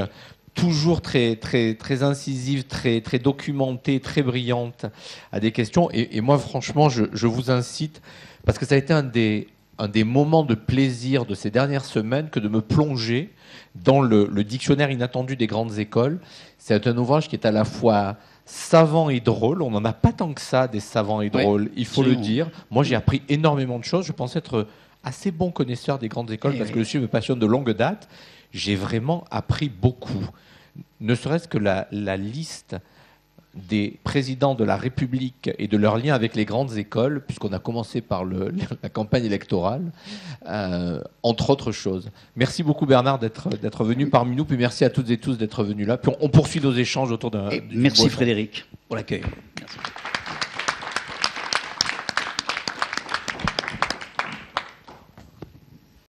toujours très, très, très incisives, très, très documentées, très brillantes à des questions. Et moi, franchement, je vous incite, parce que ça a été un des moments de plaisir de ces dernières semaines, que de me plonger dans le dictionnaire inattendu des grandes écoles. C'est un ouvrage qui est à la fois savant et drôle. On n'en a pas tant que ça, des savants et drôles, il faut le dire. Moi, j'ai appris énormément de choses. Je pense être assez bon connaisseur des grandes écoles, parce que le sujet me passionne de longue date. J'ai vraiment appris beaucoup. Ne serait-ce que la liste des présidents de la République et de leur lien avec les grandes écoles, puisqu'on a commencé par la campagne électorale, entre autres choses. Merci beaucoup Bernard d'être venu parmi nous, puis merci à toutes et tous d'être venus là. Puis on poursuit nos échanges autour d'un... Merci Frédéric pour l'accueil. Merci.